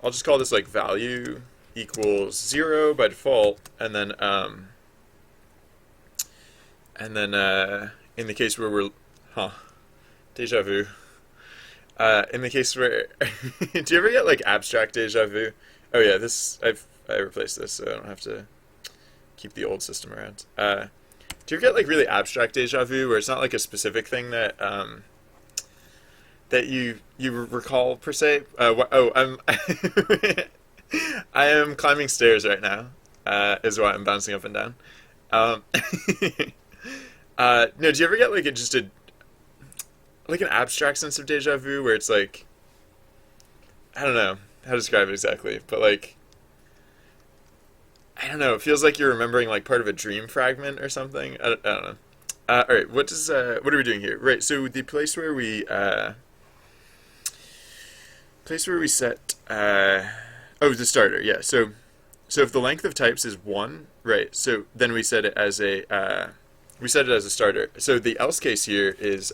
I'll just call this like value equals 0 by default, and then in the case where we're deja vu. In the case where do you ever get like abstract deja vu? Oh yeah, I replaced this, so I don't have to keep the old system around. Do you ever get like really abstract deja vu where it's not like a specific thing that that you recall per se? I'm I am climbing stairs right now. Is why I'm bouncing up and down. Um, no, do you ever get like like an abstract sense of deja vu where it's like I don't know how to describe it exactly, but like I don't know, it feels like you're remembering like part of a dream fragment or something. I don't know. All right, what are we doing here? Right, so the place where we set oh, the starter, yeah. So if the length of types is 1, right? So then we set it as a starter. So the else case here is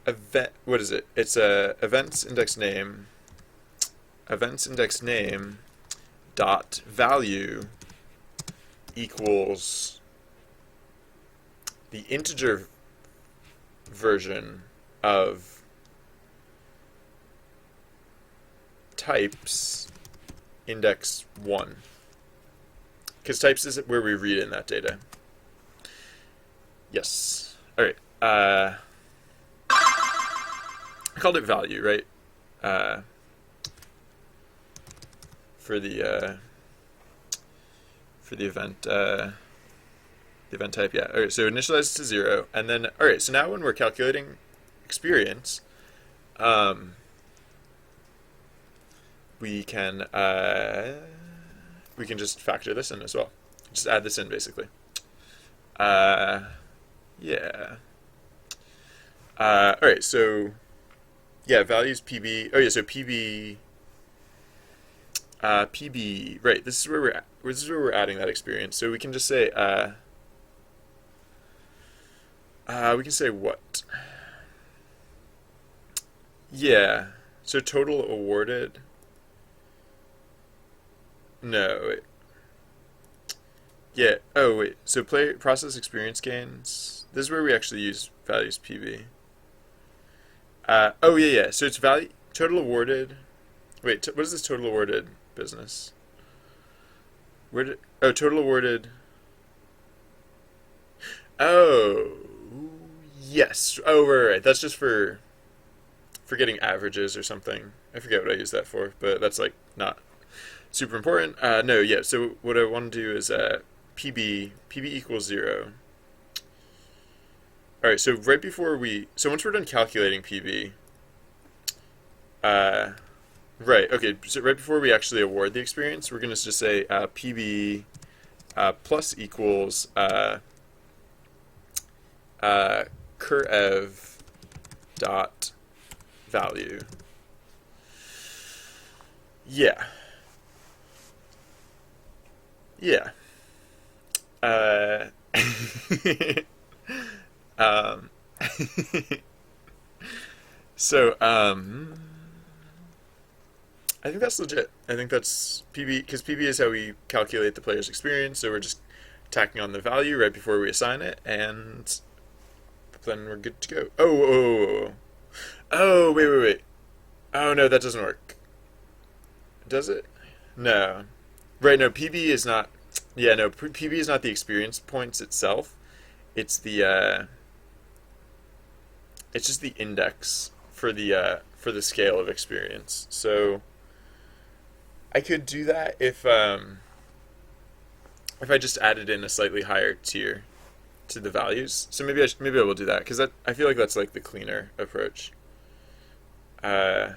event. What is it? It's a events index name dot value equals the integer version of types index 1, because types is where we read in that data. Yes. All right. I called it value, right? For the event type, yeah. All right, so initialize to 0, and then all right. So now when we're calculating experience, we can just factor this in as well. Just add this in basically. Yeah. All right, so yeah, values PB. Oh yeah, so PB. PB. Right. This is where we're adding that experience. So we can just say. We can say what? Yeah. So total awarded. No. Wait. Yeah. Oh wait. So play process experience gains. This is where we actually use values PB. Oh yeah, yeah. So it's value total awarded. Wait, what is this total awarded business? Where did? Oh, total awarded. Oh, yes. Oh, right. That's just for getting averages or something. I forget what I use that for, but that's like not super important. No, yeah. So what I want to do is PB equals 0. All right. So right before so once we're done calculating PB, uh, right. Okay. So right before we actually award the experience, we're gonna just say PB plus equals cur dot value. Yeah. Yeah. Uh, um, so, I think that's legit. I think that's PB, because PB is how we calculate the player's experience. So we're just tacking on the value right before we assign it, and then we're good to go. Oh, wait. Oh, no, that doesn't work. Does it? No. Right, no, PB is not. Yeah, no, PB is not the experience points itself. It's it's just the index for the scale of experience. So I could do that if I just added in a slightly higher tier to the values. So maybe I will do that because that I feel like that's like the cleaner approach. Uh,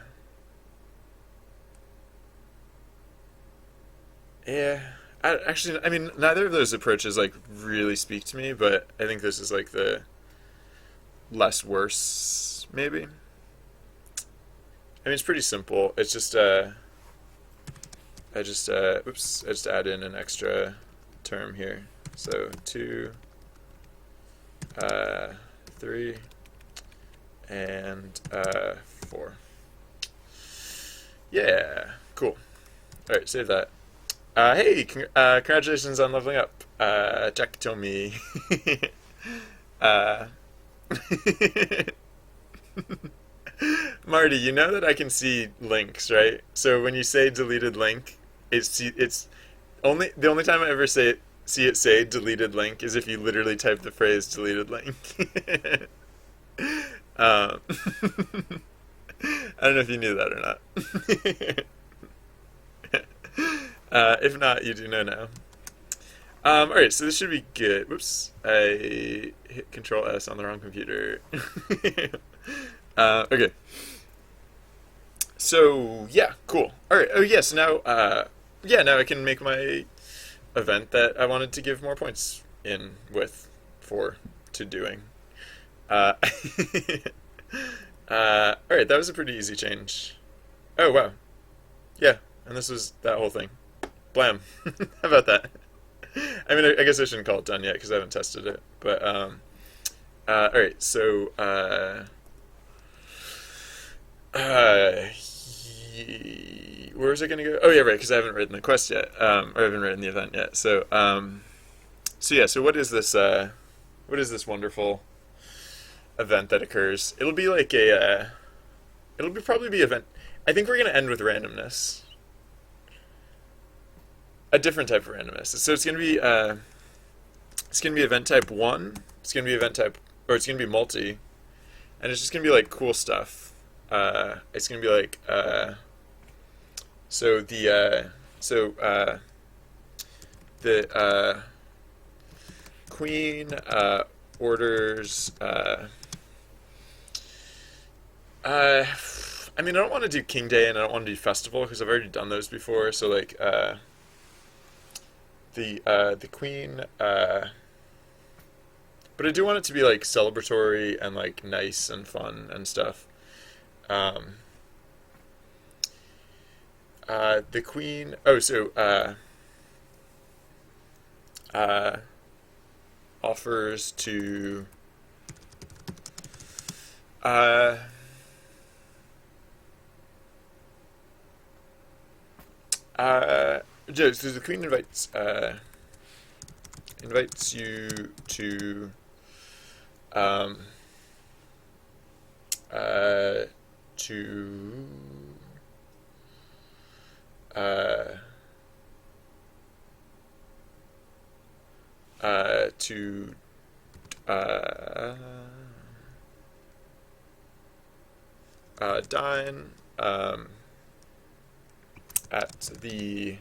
yeah. I mean, neither of those approaches like really speak to me, but I think this is like the less worse, maybe. I mean, it's pretty simple. It's just I just add in an extra term here. So 2, 3, and 4. Yeah, cool. All right, save that. Hey, congratulations on leveling up. Jack told me. uh, Marty, you know that I can see links, right? So when you say deleted link, it's only the only time I ever see it say deleted link is if you literally type the phrase deleted link. um, I don't know if you knew that or not. If not, you do know now. All right, so this should be good. Whoops, I hit Control S on the wrong computer. Okay. So yeah, cool. All right. Oh yes. Now, yeah. Now I can make my event that I wanted to give more points in with for to doing. Uh, all right. That was a pretty easy change. Oh wow. Yeah. And this was that whole thing. Blam. How about that? I mean, I guess I shouldn't call it done yet because I haven't tested it. But all right. So uh, where is it going to go? Oh yeah, right. Because I haven't written the quest yet, or I haven't written the event yet. So yeah. So what is this? What is this wonderful event that occurs? It'll be like it'll be probably be event. I think we're going to end with randomness. A different type of randomness. So it's gonna be event type 1. It's gonna be event type, or it's gonna be multi, and it's just gonna be like cool stuff. It's gonna be like so the queen orders. I mean, I don't want to do King Day and I don't want to do Festival because I've already done those before. So like the queen, but I do want it to be like celebratory and like nice and fun and stuff. Um, the queen. Oh, so uh, offers to uh, so the queen invites you to um, uh, to uh, to uh, dine at the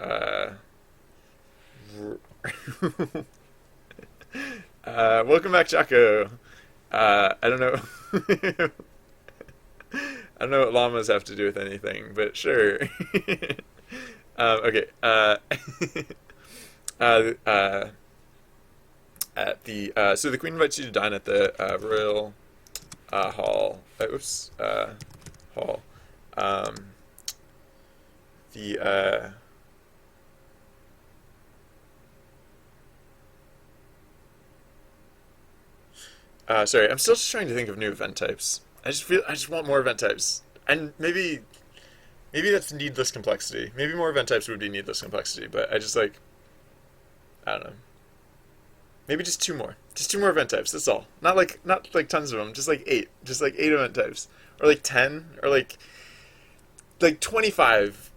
uh, welcome back, Jocko. I don't know. I don't know what llamas have to do with anything, but sure. Okay. Uh, at the so the Queen invites you to dine at the Royal Hall. Hall. Um, the sorry, I'm still just trying to think of new event types. I just want more event types, and maybe that's needless complexity. Maybe more event types would be needless complexity, but I don't know. Maybe just two more event types. That's all. Not like tons of them. Just like eight event types, or like 10, or like 25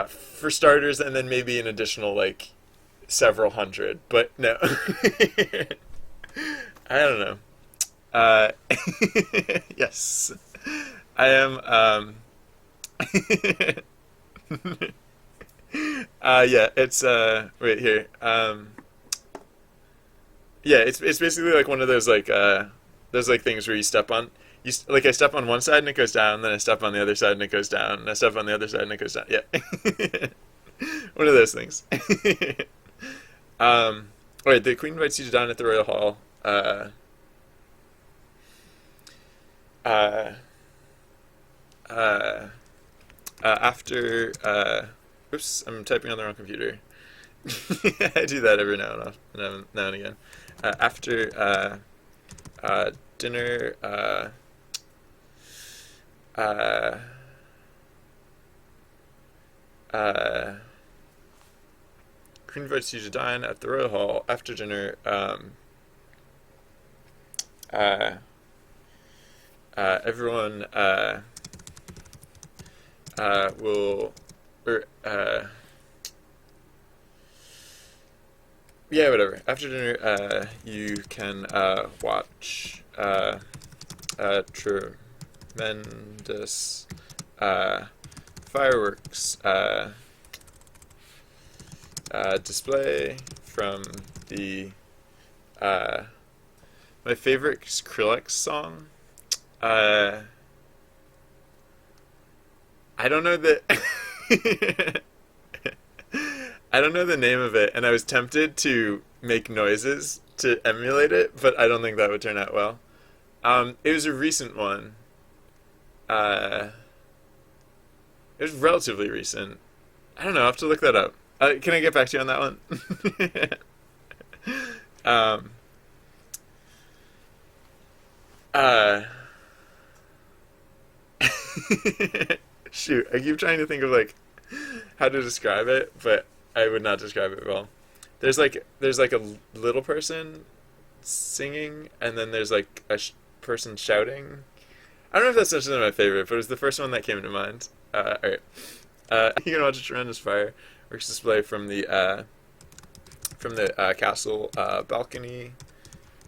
for starters, and then maybe an additional like several hundred. But no, I don't know. Uh, yes, I am. Yeah, it's wait here. Yeah, it's basically like one of those like things where you step on like I step on one side and it goes down, then I step on the other side and it goes down, and I step on the other side and it goes down. Yeah, one of those things. All right, the Queen invites you to dine at the Royal Hall. Uh, uh, After oops, I'm typing on the wrong computer. I do that every now and again. After dinner, uh, uh, Queen invites you to dine at the Royal Hall. After dinner, uh, everyone will, or yeah, whatever. After dinner, you can watch tremendous fireworks display from the my favorite Skrillex song. I don't know the I don't know the name of it, and I was tempted to make noises to emulate it, but I don't think that would turn out well. It was a recent one. Uh, it was relatively recent. I don't know. I have to look that up. Can I get back to you on that one? um, uh, Shoot, I keep trying to think of like how to describe it, but I would not describe it well. There's like a little person singing, and then there's like a person shouting. I don't know if that's necessarily my favorite, but it was the first one that came to mind. All right, you can watch a tremendous fireworks display from the castle balcony.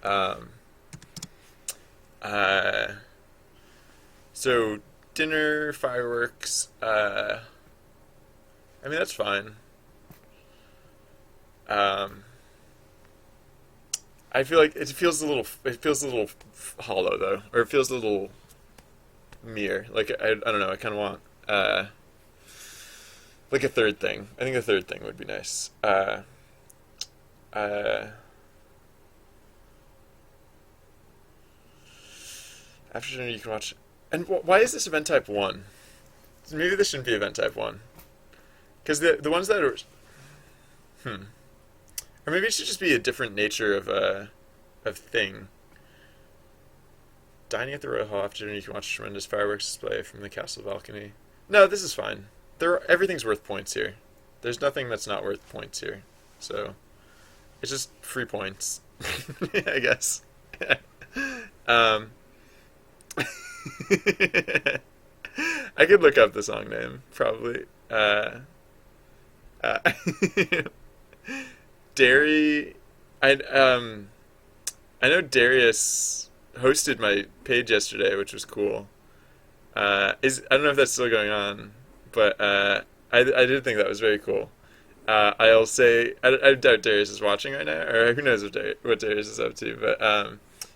Um, uh, so dinner fireworks. I mean that's fine. Um, I feel like it feels a little hollow though, or it feels a little mere. Like I don't know. I kind of want like a third thing. I think a third thing would be nice. Uh, After dinner, you can watch. And why is this event type one? Maybe this shouldn't be event type one, because the ones that are or maybe it should just be a different nature of thing. Dining at the Royal Hall after dinner, you can watch a tremendous fireworks display from the castle balcony. No, this is fine. Everything's worth points here. There's nothing that's not worth points here. So it's just free points, I guess. um, I could look up the song name probably. Uh, Derry, I I know Darius hosted my page yesterday, which was cool. Is I don't know if that's still going on, but I did think that was very cool. I'll say I doubt Darius is watching right now, or who knows what Darius is up to. But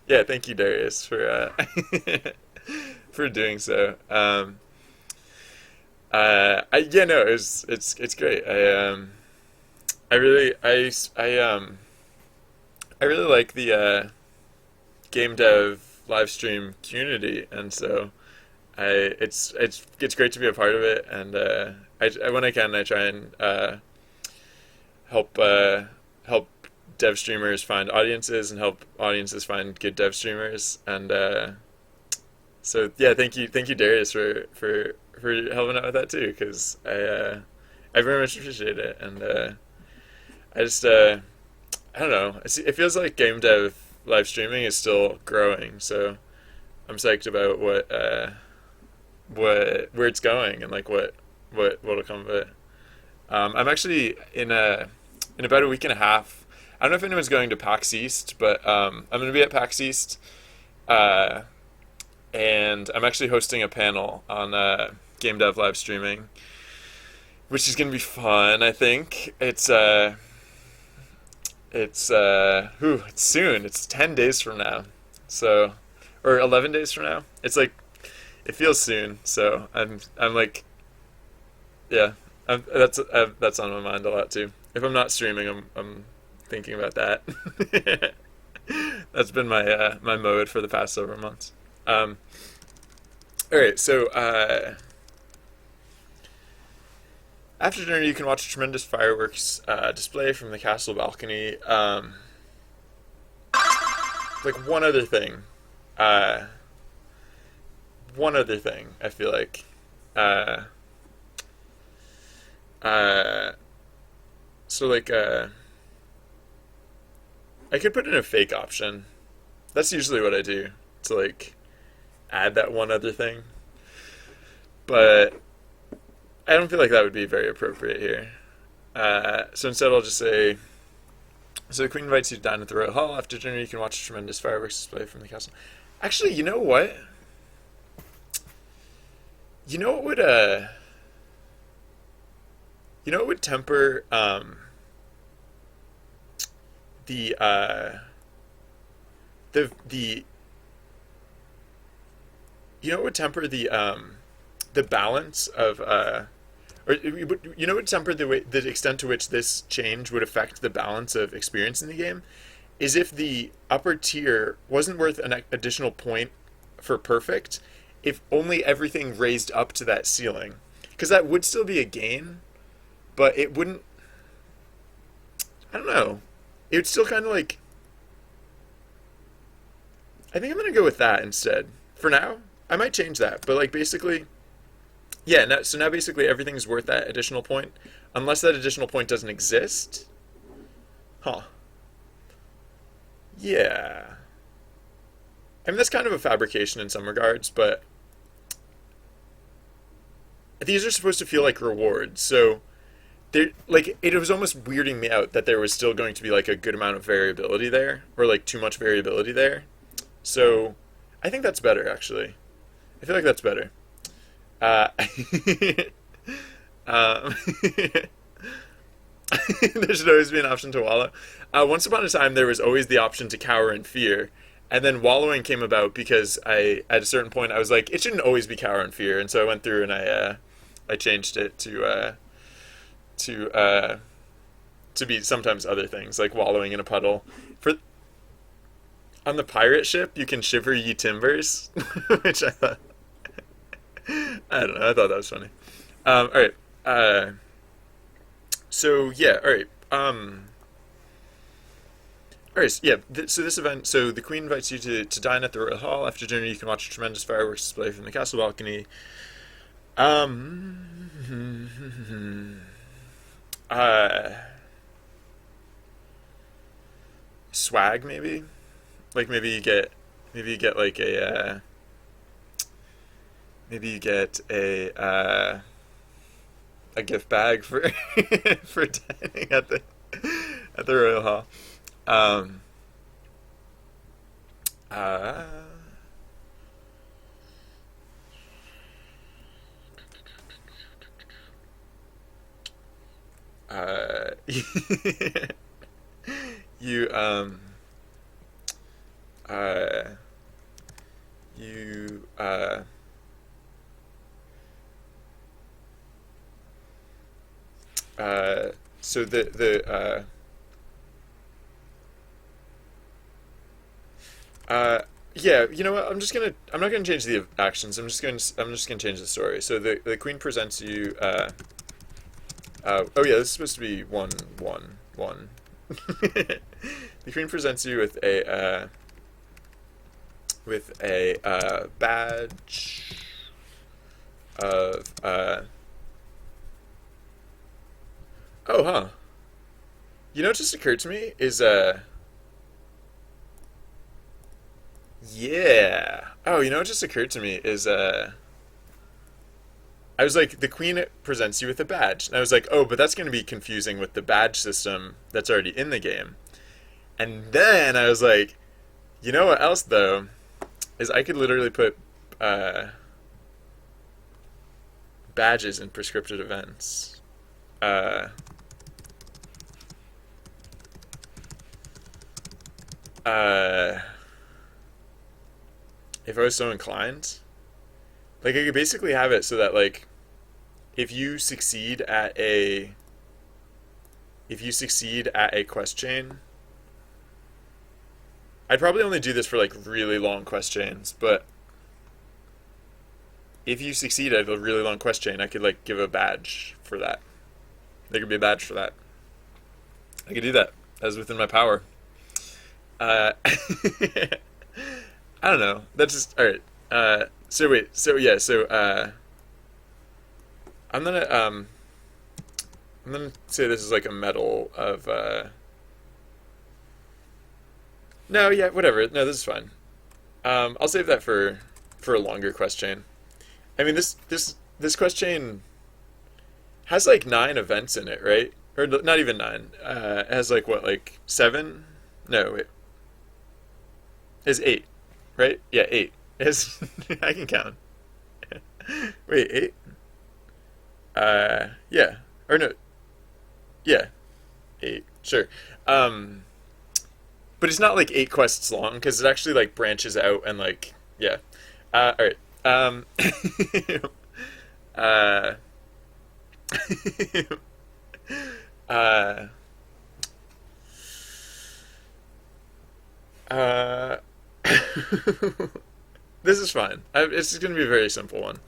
yeah, thank you, Darius, for for doing so. Yeah, no, it's great. I really I really like the game dev live stream community, and so it's great to be a part of it. And when I can, I try and help help dev streamers find audiences and help audiences find good dev streamers. And so yeah, thank you, Darius, for helping out with that too, because I very much appreciate it. And I just I don't know. It feels like game dev live streaming is still growing, so I'm psyched about what where it's going and like what'll come of it. I'm actually in about a week and a half. I don't know if anyone's going to PAX East, but I'm going to be at PAX East, uh, and I'm actually hosting a panel on game dev live streaming, which is going to be fun. I think it's soon. It's 10 days from now, so or 11 days from now. It's like it feels soon, so I'm like yeah, that's on my mind a lot too. If I'm not streaming, I'm thinking about that. That's been my my mode for the past several months. All right, so after dinner, you can watch a tremendous fireworks display from the castle balcony. Like uh, one other thing, I feel like. Uh, uh, so like I could put in a fake option. That's usually what I do to like add that one other thing, but I don't feel like that would be very appropriate here. So instead, I'll just say, so the Queen invites you to dine at the Royal Hall. After dinner, you can watch a tremendous fireworks display from the castle. Actually, you know what? You know what would you know what would temper the the you know what would temper the balance of or you know what would temper the extent to which this change would affect the balance of experience in the game is if the upper tier wasn't worth an additional point for perfect, if only everything raised up to that ceiling, because that would still be a gain, but it wouldn't. I don't know. It would still kind of like. I think I'm gonna go with that instead for now. I might change that, but like basically, yeah. Now basically everything's worth that additional point, unless that additional point doesn't exist. Huh. Yeah. I mean that's kind of a fabrication in some regards, but these are supposed to feel like rewards, so there like it was almost weirding me out that there was still going to be like a good amount of variability there, or like too much variability there. So I think that's better actually. I feel like that's better. Uh, um, there should always be an option to wallow. Once upon a time, there was always the option to cower in fear, and then wallowing came about because at a certain point, I was like, it shouldn't always be cower in fear, and so I went through and I changed it to to be sometimes other things like wallowing in a puddle. For on the pirate ship, you can shiver ye timbers, which I don't know. I thought that was funny. All right. So yeah. All right. All right. Yeah. So this event. So the Queen invites you to dine at the Royal Hall. After dinner, you can watch a tremendous fireworks display from the castle balcony. Uh, swag maybe. Like maybe you get like a maybe you get a gift bag for for dining at the Royal Hall. Um, uh, uh, you uh, you so uh, yeah, you know what? I'm not gonna change the actions. I'm just gonna change the story. So the queen presents you. Oh yeah, this is supposed to be one. The queen presents you with a badge of oh huh. You know what just occurred to me is yeah. Oh, you know what just occurred to me is I was like, the queen presents you with a badge. And I was like, oh, but that's going to be confusing with the badge system that's already in the game. And then I was like, you know what else, though? Is I could literally put uh, badges in prescripted events. Uh, uh, if I was so inclined. Like, I could basically have it so that, like, if you succeed at a if you succeed at a quest chain, I'd probably only do this for like really long quest chains, but if you succeed at a really long quest chain, I could like give a badge for that. There could be a badge for that. I could do that. That's within my power. I don't know. That's just all right. So wait. So yeah. So I'm gonna um I'm gonna say this is like a medal of no, yeah, whatever. No, this is fine. I'll save that for a longer quest chain. I mean, this quest chain has like 9 events in it, right? Or not even 9. It has like what, like 7? No, wait, it's 8, right? Yeah, 8. It's I can count. Wait, 8? Yeah, or no, yeah, 8. Sure. Um, but it's not like 8 quests long because it actually like branches out and like yeah. All right. uh, uh, uh, this is fine. It's going to be a very simple one,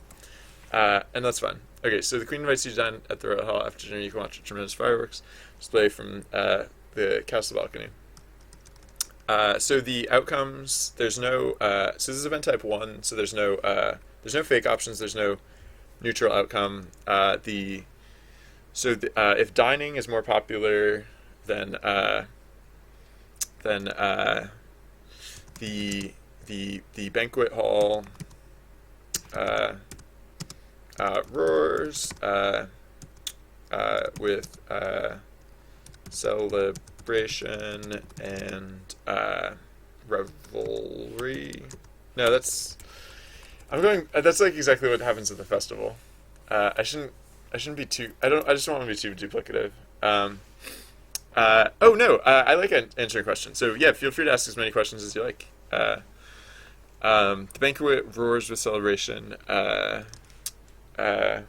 and that's fine. Okay, so the queen invites you down at the Royal Hall. After dinner, you can watch a tremendous fireworks display from the castle balcony. So the outcomes, there's no. So this is event type 1. So there's no fake options. There's no neutral outcome. If dining is more popular than then the banquet hall uh, roars with celebration and revelry. No, that's I'm going. That's like exactly what happens at the festival. I shouldn't. I shouldn't be too. I don't. I just don't want to be too duplicative. Oh no. I like answering questions. So yeah, feel free to ask as many questions as you like. The banquet roars with celebration. Uh, uh,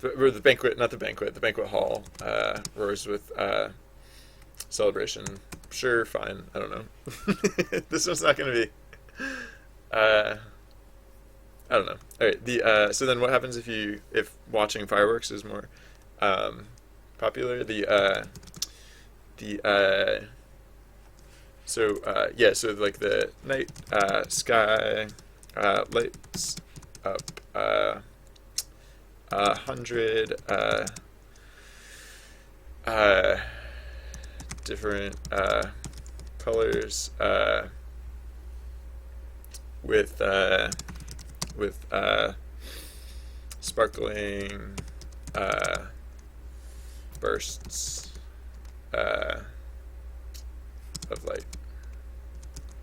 the banquet, not the banquet. The banquet hall roars with celebration. Sure, fine. I don't know. This one's not going to be. Uh, I don't know. All right. So then what happens if watching fireworks is more popular? The yeah. So like the night sky lights up 100 uh, different colors with sparkling bursts of light.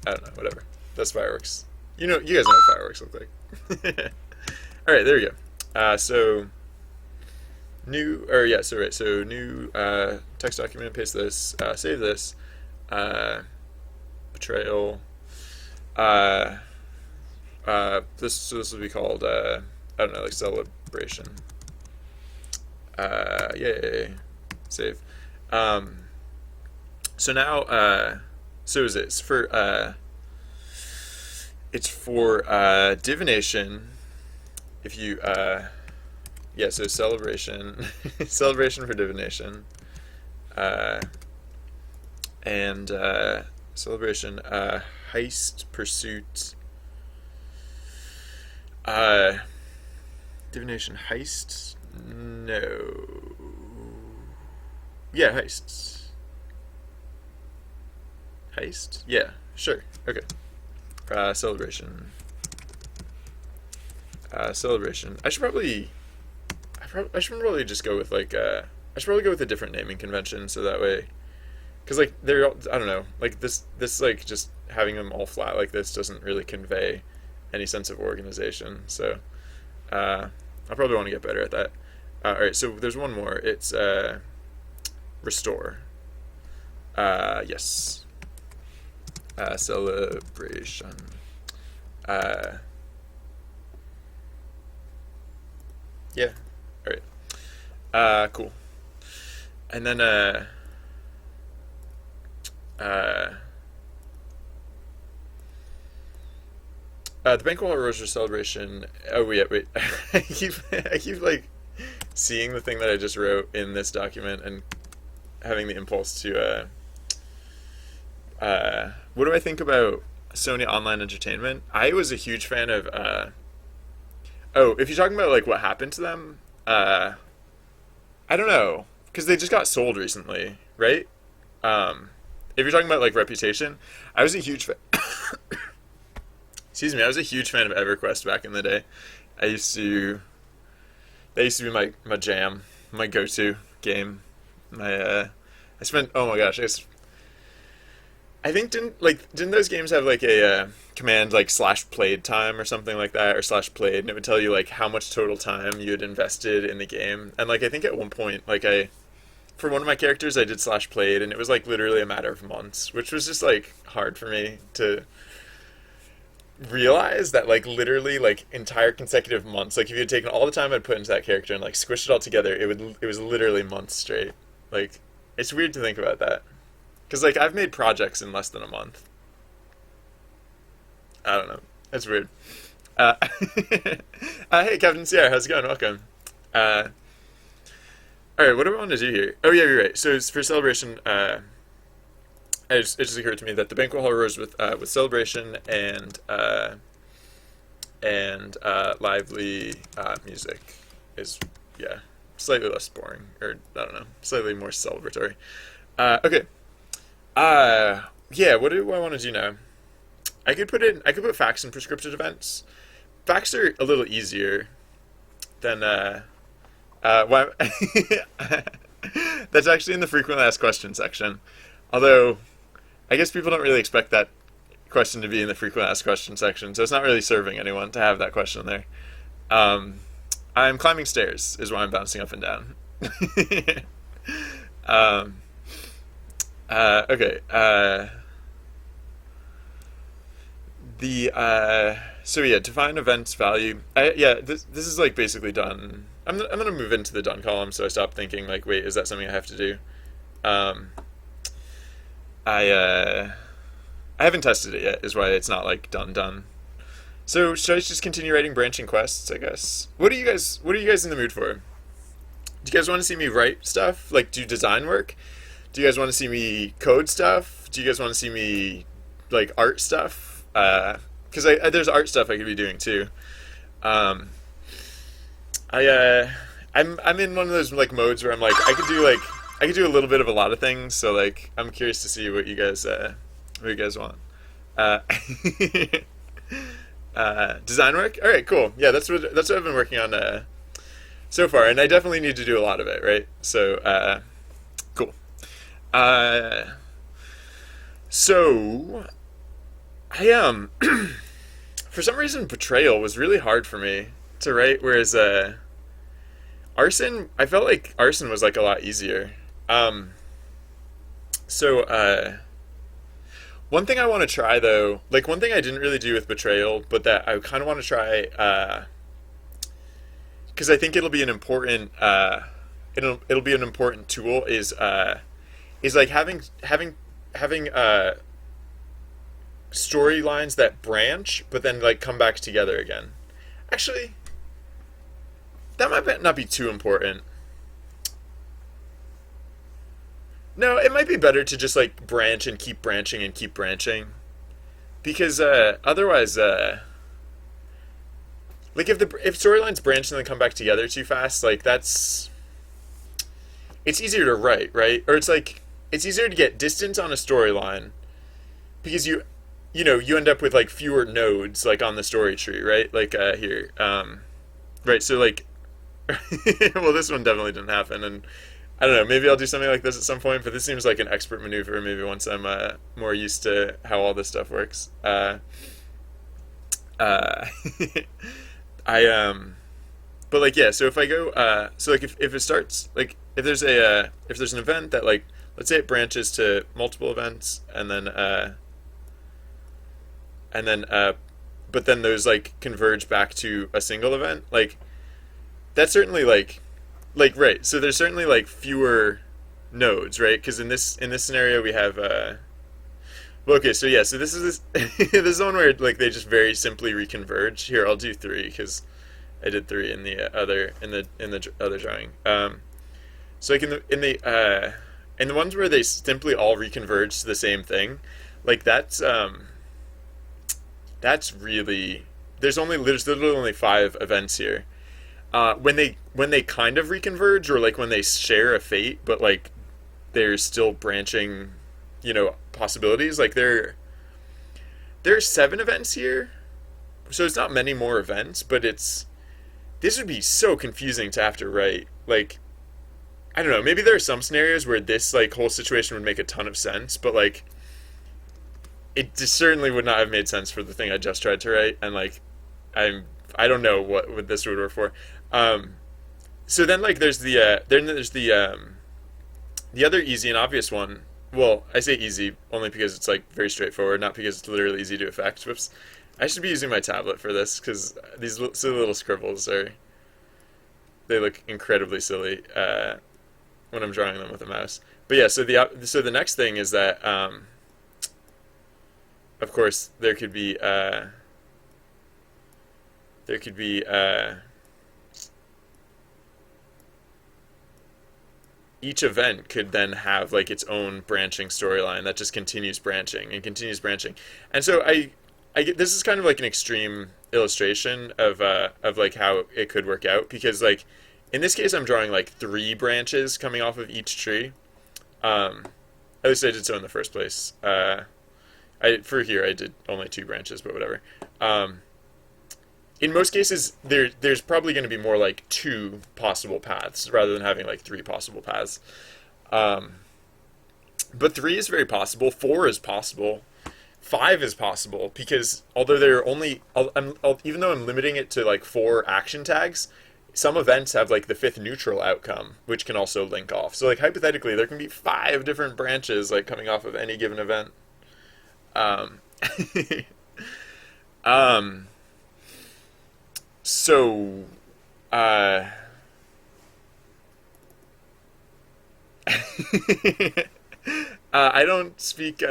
I don't know, whatever. That's fireworks. You guys know what fireworks look like. All right, there we go. So new text document. Paste this. Save this. Betrayal. This will be called I don't know, like celebration. Yay. Save. So now so is it? It's for divination. If you so celebration celebration for divination. And celebration heist pursuit divination heist. No. Yeah, heists. Heist? Yeah, sure. Okay. Celebration. Celebration. I should probably just go with like I should probably go with a different naming convention, so that way, because like they're all, I don't know, like this like just having them all flat like this doesn't really convey any sense of organization. So I'll probably want to get better at that. All right, so there's one more. It's restore. Yes. Celebration. Yeah. All right. Cool. And then the Banquet Hall Rosary celebration. Oh wait. I keep like seeing the thing that I just wrote in this document and having the impulse to what do I think about Sony Online Entertainment? I was a huge fan of if you're talking about like what happened to them, I don't know, because they just got sold recently, right? If you're talking about like reputation, I was a huge fan. Excuse me, I was a huge fan of EverQuest back in the day. That used to be my jam, my go-to game. I spent, oh my gosh, I think didn't those games have like a command like /played time or something like that, or /played, and it would tell you like how much total time you had invested in the game. And like I think at one point, like for one of my characters I did /played, and it was like literally a matter of months, which was just like hard for me to realize that like literally like entire consecutive months, like if you had taken all the time I'd put into that character and like squished it all together, it was literally months straight. Like it's weird to think about that. Because, like, I've made projects in less than a month. I don't know. That's weird. Hey, Captain Sierra, how's it going? Welcome. Alright, what do I want to do here? Oh, yeah, you're right. So, it's for celebration, it just occurred to me that the Banquet Hall Rose with celebration and lively music is, yeah, slightly less boring. Or, I don't know, slightly more celebratory. Okay. Yeah, what do I want to do now? I could put facts and prescriptive events. Facts are a little easier than, why, that's actually in the frequently asked questions section. Although, I guess people don't really expect that question to be in the frequently asked questions section, so it's not really serving anyone to have that question there. I'm climbing stairs is why I'm bouncing up and down. Okay. So yeah, define events value. This is like basically done. I'm gonna move into the done column, so I stop thinking like, wait, is that something I have to do? I haven't tested it yet, is why it's not like done. So should I just continue writing branching quests? I guess. What are you guys in the mood for? Do you guys want to see me write stuff, like do design work? Do you guys want to see me code stuff? Do you guys want to see me like art stuff? Because there's art stuff I could be doing too. I'm in one of those like modes where I'm like I could do a little bit of a lot of things. So like I'm curious to see what you guys want. Design work. All right, cool. Yeah, that's what I've been working on so far, and I definitely need to do a lot of it. Right. So cool. Uh, so I for some reason betrayal was really hard for me to write, whereas arson, I felt like arson was like a lot easier. Um, so one thing I want to try though, like one thing I didn't really do with betrayal, but that I kind of want to try, because I think it'll be an important, it'll be an important tool is like having storylines that branch, but then like come back together again. Actually, that might not be too important. No, it might be better to just like branch and keep branching and keep branching because otherwise, like if storylines branch and then come back together too fast, like that's it's easier to write, right? Or it's like it's easier to get distance on a storyline because you end up with like fewer nodes like on the story tree, right? Like here, right? So like, well, this one definitely didn't happen, and I don't know. Maybe I'll do something like this at some point, but this seems like an expert maneuver. Maybe once I'm more used to how all this stuff works. Uh, I but like yeah. So if I go, so like if it starts like if there's an event that like let's say it branches to multiple events and then but then those like converge back to a single event like that's certainly like right, so there's certainly like fewer nodes, right? Because in this scenario we have well, okay, so yeah, so this this is one where like they just very simply reconverge. Here, I'll do three because I did three in the other in the other drawing. So like in the ones where they simply all reconverge to the same thing, like that's really there's literally only five events here. When they kind of reconverge or like when they share a fate, but like there's still branching, possibilities. Like there's seven events here, so it's not many more events, but this would be so confusing to have to write. Like I don't know, maybe there are some scenarios where this like whole situation would make a ton of sense, but like it just certainly would not have made sense for the thing I just tried to write, and like I don't know what this would work for. Um, so then like there's the other easy and obvious one. Well, I say easy only because it's like very straightforward, not because it's literally easy to effect. Whoops. I should be using my tablet for this because these silly little scribbles they look incredibly silly when I'm drawing them with a mouse. But yeah, so the next thing is that of course there could be each event could then have like its own branching storyline that just continues branching and continues branching. And so I get this is kind of like an extreme illustration of like how it could work out because like in this case I'm drawing like three branches coming off of each tree. Um, at least I did so in the first place. For here I did only two branches, but whatever. Um, in most cases, there's probably going to be more like two possible paths rather than having like three possible paths. Um, but three is very possible. Four is possible. Five is possible because although there are only, even though I'm limiting it to like four action tags, some events have like the fifth neutral outcome, which can also link off. So like hypothetically, there can be five different branches like coming off of any given event. Um, um, so, uh, I don't speak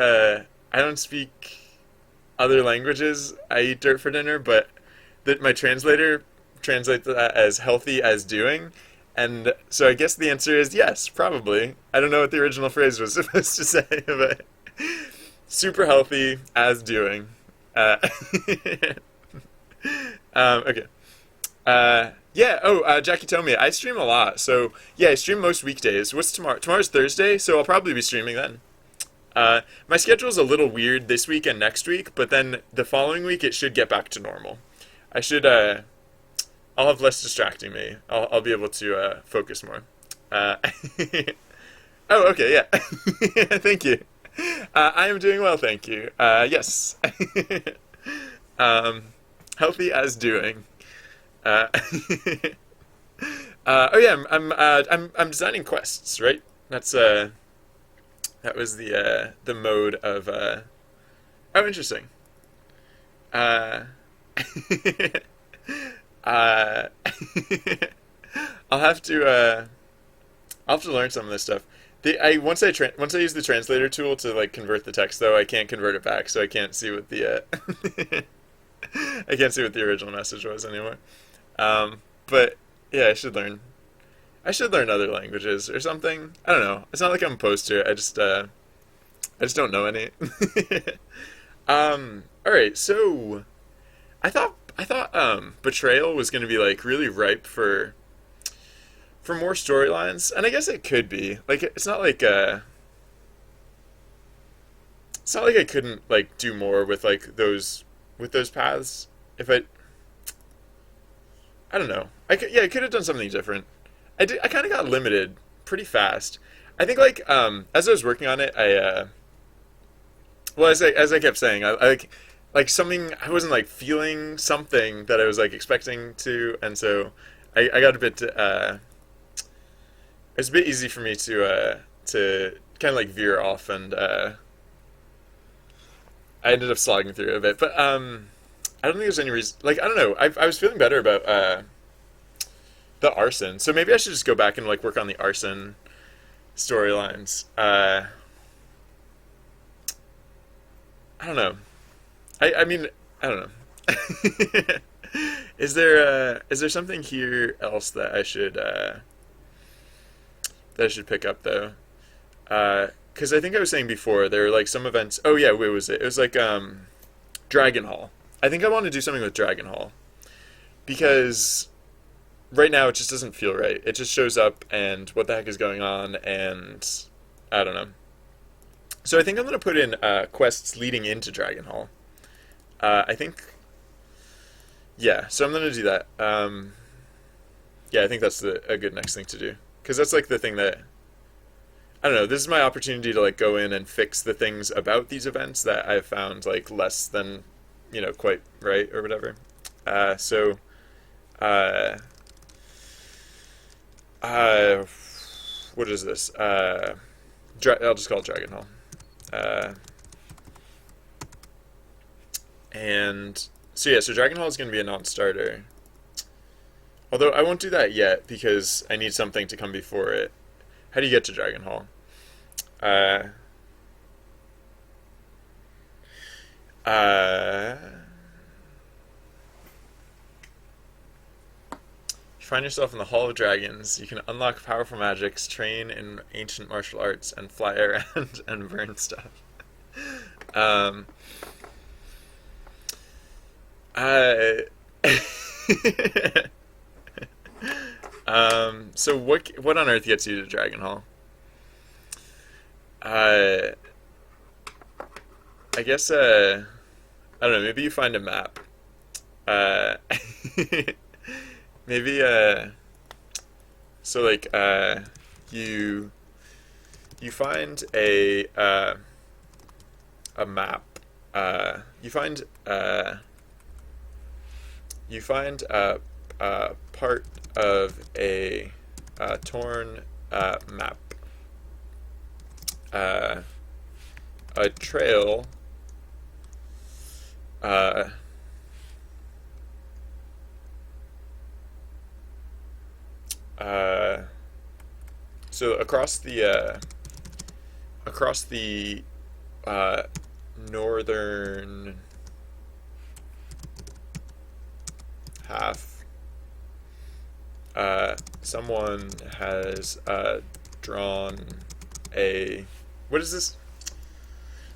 other languages. I eat dirt for dinner, but my translator translates that as healthy as doing. And so I guess the answer is yes, probably. I don't know what the original phrase was supposed to say, but super healthy as doing. Uh, okay. Yeah. Oh, Jackie told me I stream a lot. So yeah, I stream most weekdays. What's tomorrow? Tomorrow's Thursday, so I'll probably be streaming then. My schedule's a little weird this week and next week, but then the following week it should get back to normal. I should. I'll have less distracting me. I'll be able to focus more. Uh, oh, okay, yeah. Thank you. I am doing well, thank you. Yes. um, healthy as doing. Uh, oh yeah, I'm designing quests, right? That was the mode of oh, interesting. Uh, uh, I'll have to learn some of this stuff. Once I use the translator tool to like convert the text, though, I can't convert it back, so I can't see what the I can't see what the original message was anymore. But yeah, I should learn other languages or something. I don't know. It's not like I'm opposed to it. I just don't know any. All right. So I thought Betrayal was going to be like really ripe for more storylines, and I guess it could be. Like it's not like I couldn't like do more with like those paths. If I don't know. I could have done something different. I kind of got limited pretty fast. I think like as I was working on it, well, as I kept saying, I like something, I wasn't like feeling something that I was like expecting to, and so I got a bit it's a bit easy for me to kind of like veer off, and I ended up slogging through it a bit. But I don't think there's any reason. Like I don't know. I was feeling better about the arson, so maybe I should just go back and like work on the arson storylines. I don't know. I mean, I don't know. Is there something here else that I should pick up though? Because I think I was saying before there were like some events. Oh yeah, where was it? It was like Dragon Hall. I think I want to do something with Dragon Hall because right now it just doesn't feel right. It just shows up and what the heck is going on, and I don't know. So I think I'm gonna put in quests leading into Dragon Hall. I think, yeah. So I'm gonna do that. Yeah, I think that's a good next thing to do because that's like the thing that I don't know. This is my opportunity to like go in and fix the things about these events that I've found like less than quite right or whatever. So, uh, what is this? I'll just call it Dragon Hall. And so yeah, so Dragon Hall is going to be a non-starter. Although I won't do that yet because I need something to come before it. How do you get to Dragon Hall? Uh, uh, you find yourself in the Hall of Dragons. You can unlock powerful magics, train in ancient martial arts, and fly around and burn stuff. Um, uh, so what on earth gets you to Dragon Hall? Uh, I guess I don't know. Maybe you find a map. Uh, maybe so like you find a map. You find a part of a torn map. A trail. Uh, uh, so across the northern half, someone has drawn a. What is this?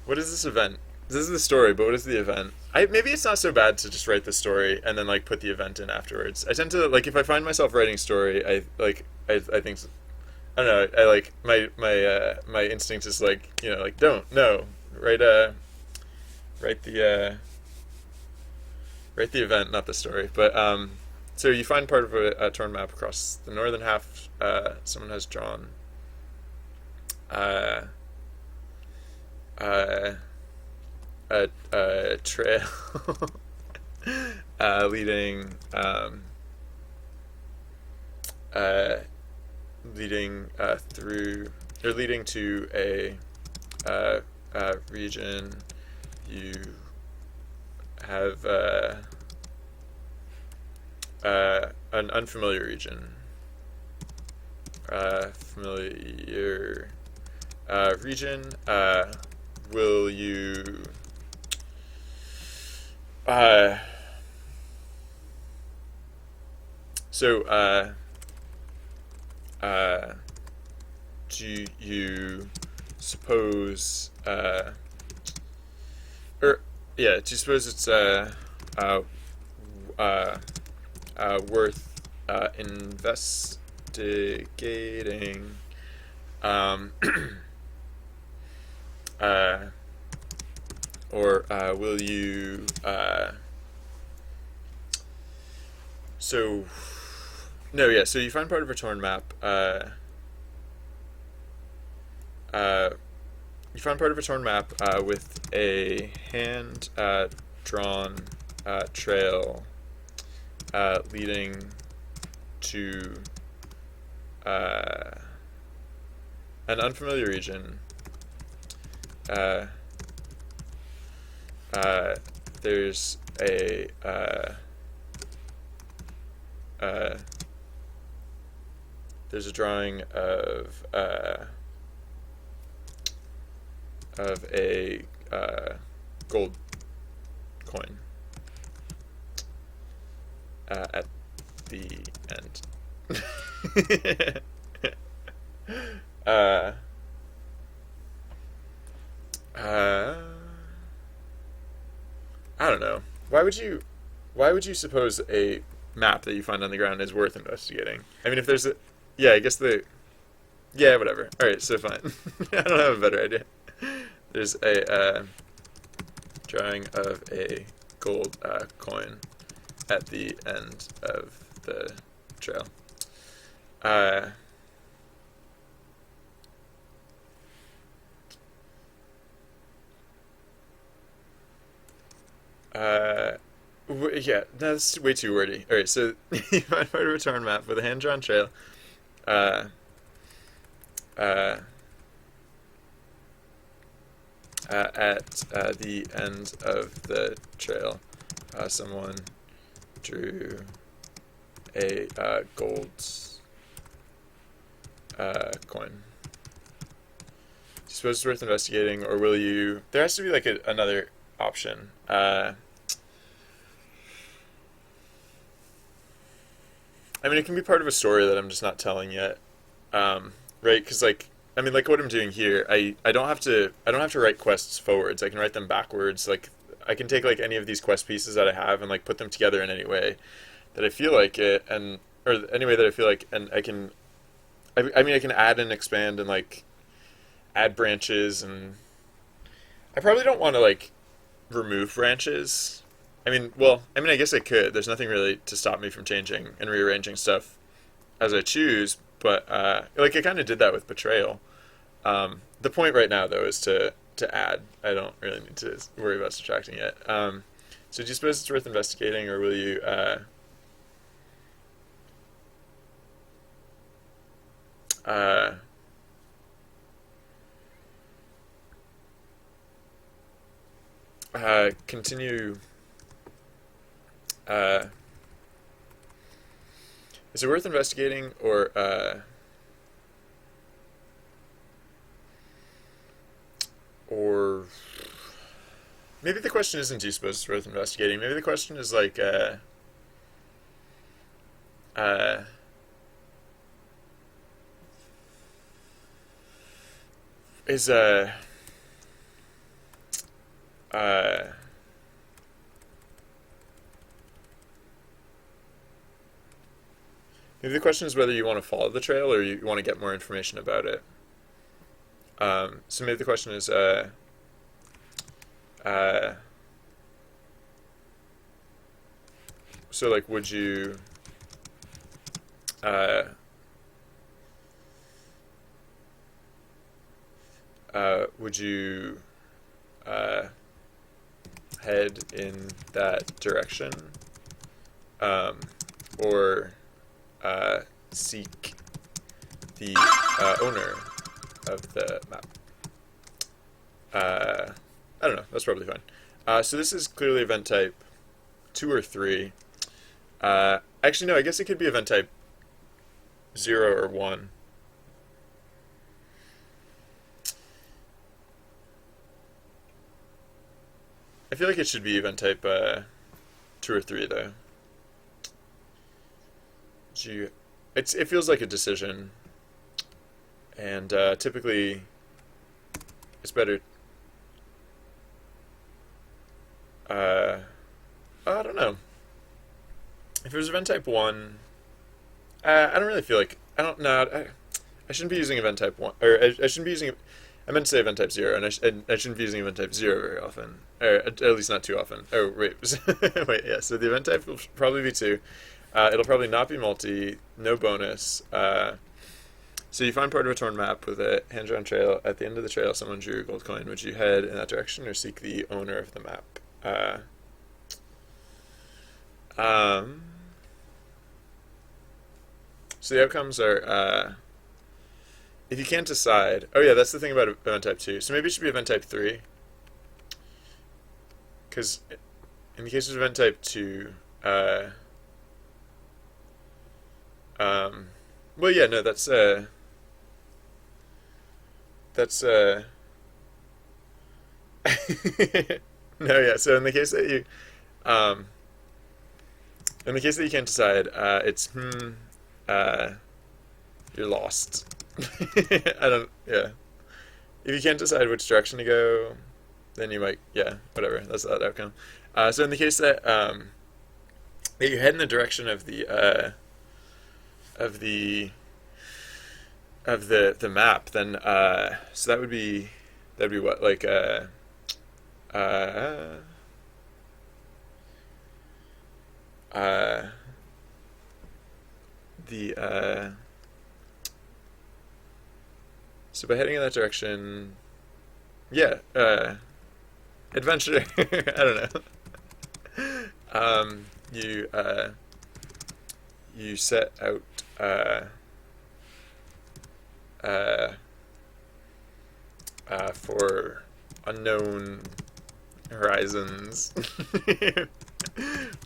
What is this event? This is the story, but what is the event? Maybe it's not so bad to just write the story and then like put the event in afterwards. I tend to like if I find myself writing story, I think I don't know. I like my instinct is like, like, don't, no, write write the write the event, not the story. But so you find part of a torn map across the northern half. Someone has drawn uh, uh, a trail leading uh, through, or leading to a region. You have an unfamiliar region. Familiar region. Will you so do you suppose or yeah, do you suppose it's uh, worth investigating, um, uh, or will you so no, yeah, so you find part of a torn map. Uh, you find part of a torn map with a hand drawn trail leading to uh, an unfamiliar region. Uh, there's a there's a drawing of a gold coin at the end. uh, I don't know. Why would you suppose a map that you find on the ground is worth investigating? I mean, if there's a, yeah, I guess yeah, whatever. All right, so fine. I don't have a better idea. There's a drawing of a gold coin at the end of the trail. Uh, yeah, that's way too wordy. All right, so you find part of a torn map with a hand-drawn trail. Uh, uh, at the end of the trail, someone drew a gold coin. Do you suppose it's worth investigating, or will you? There has to be like another option. I mean, it can be part of a story that I'm just not telling yet, right? Because like, I mean, like what I'm doing here, I don't have to write quests forwards. I can write them backwards. Like, I can take like any of these quest pieces that I have and like put them together in any way that I feel like it, and or any way that I feel like, and I can. I mean, I can add and expand and like add branches, and I probably don't want to like remove branches. I mean, well, I mean, I guess I could. There's nothing really to stop me from changing and rearranging stuff as I choose, but like I kind of did that with Betrayal. The point right now, though, is to add. I don't really need to worry about subtracting yet. So do you suppose it's worth investigating, or will you? Uh, Continue. Uh, is it worth investigating, or maybe the question isn't, do you suppose it's worth investigating? Maybe the question is like, uh, is uh, Maybe the question is whether you want to follow the trail or you want to get more information about it. So maybe the question is, uh, so like, uh, would you uh, head in that direction, or seek the owner of the map? I don't know. That's probably fine. So this is clearly event type 2 or 3. Actually, no. I guess it could be event type 0 or 1. I feel like it should be event type 2 or 3 though. It feels like a decision, and typically it's better. I don't know. If it was event type 1, I don't really feel like I don't know. I shouldn't be using event type 1, or I shouldn't be using. I meant to say event type 0, and I shouldn't be using event type 0 very often, or at least not too often. Oh wait, wait, yeah. So the event type will probably be 2. It'll probably not be multi, no bonus. So you find part of a torn map with a hand-drawn trail. At the end of the trail, someone drew a gold coin. Would you head in that direction or seek the owner of the map? So the outcomes are, if you can't decide. Oh yeah, that's the thing about event type 2. So maybe it should be event type 3. Because in the case of event type 2, well yeah, no, that's no, yeah. So um, in the case that you can't decide, it's uh, you're lost. I don't, yeah. If you can't decide which direction to go, then you might, yeah, whatever. That's that outcome. So in the case that you head in the direction of of the the map, then so that'd be what, like uh uh the so by heading in that direction, yeah, adventure. I don't know. You you set out uh, for unknown horizons.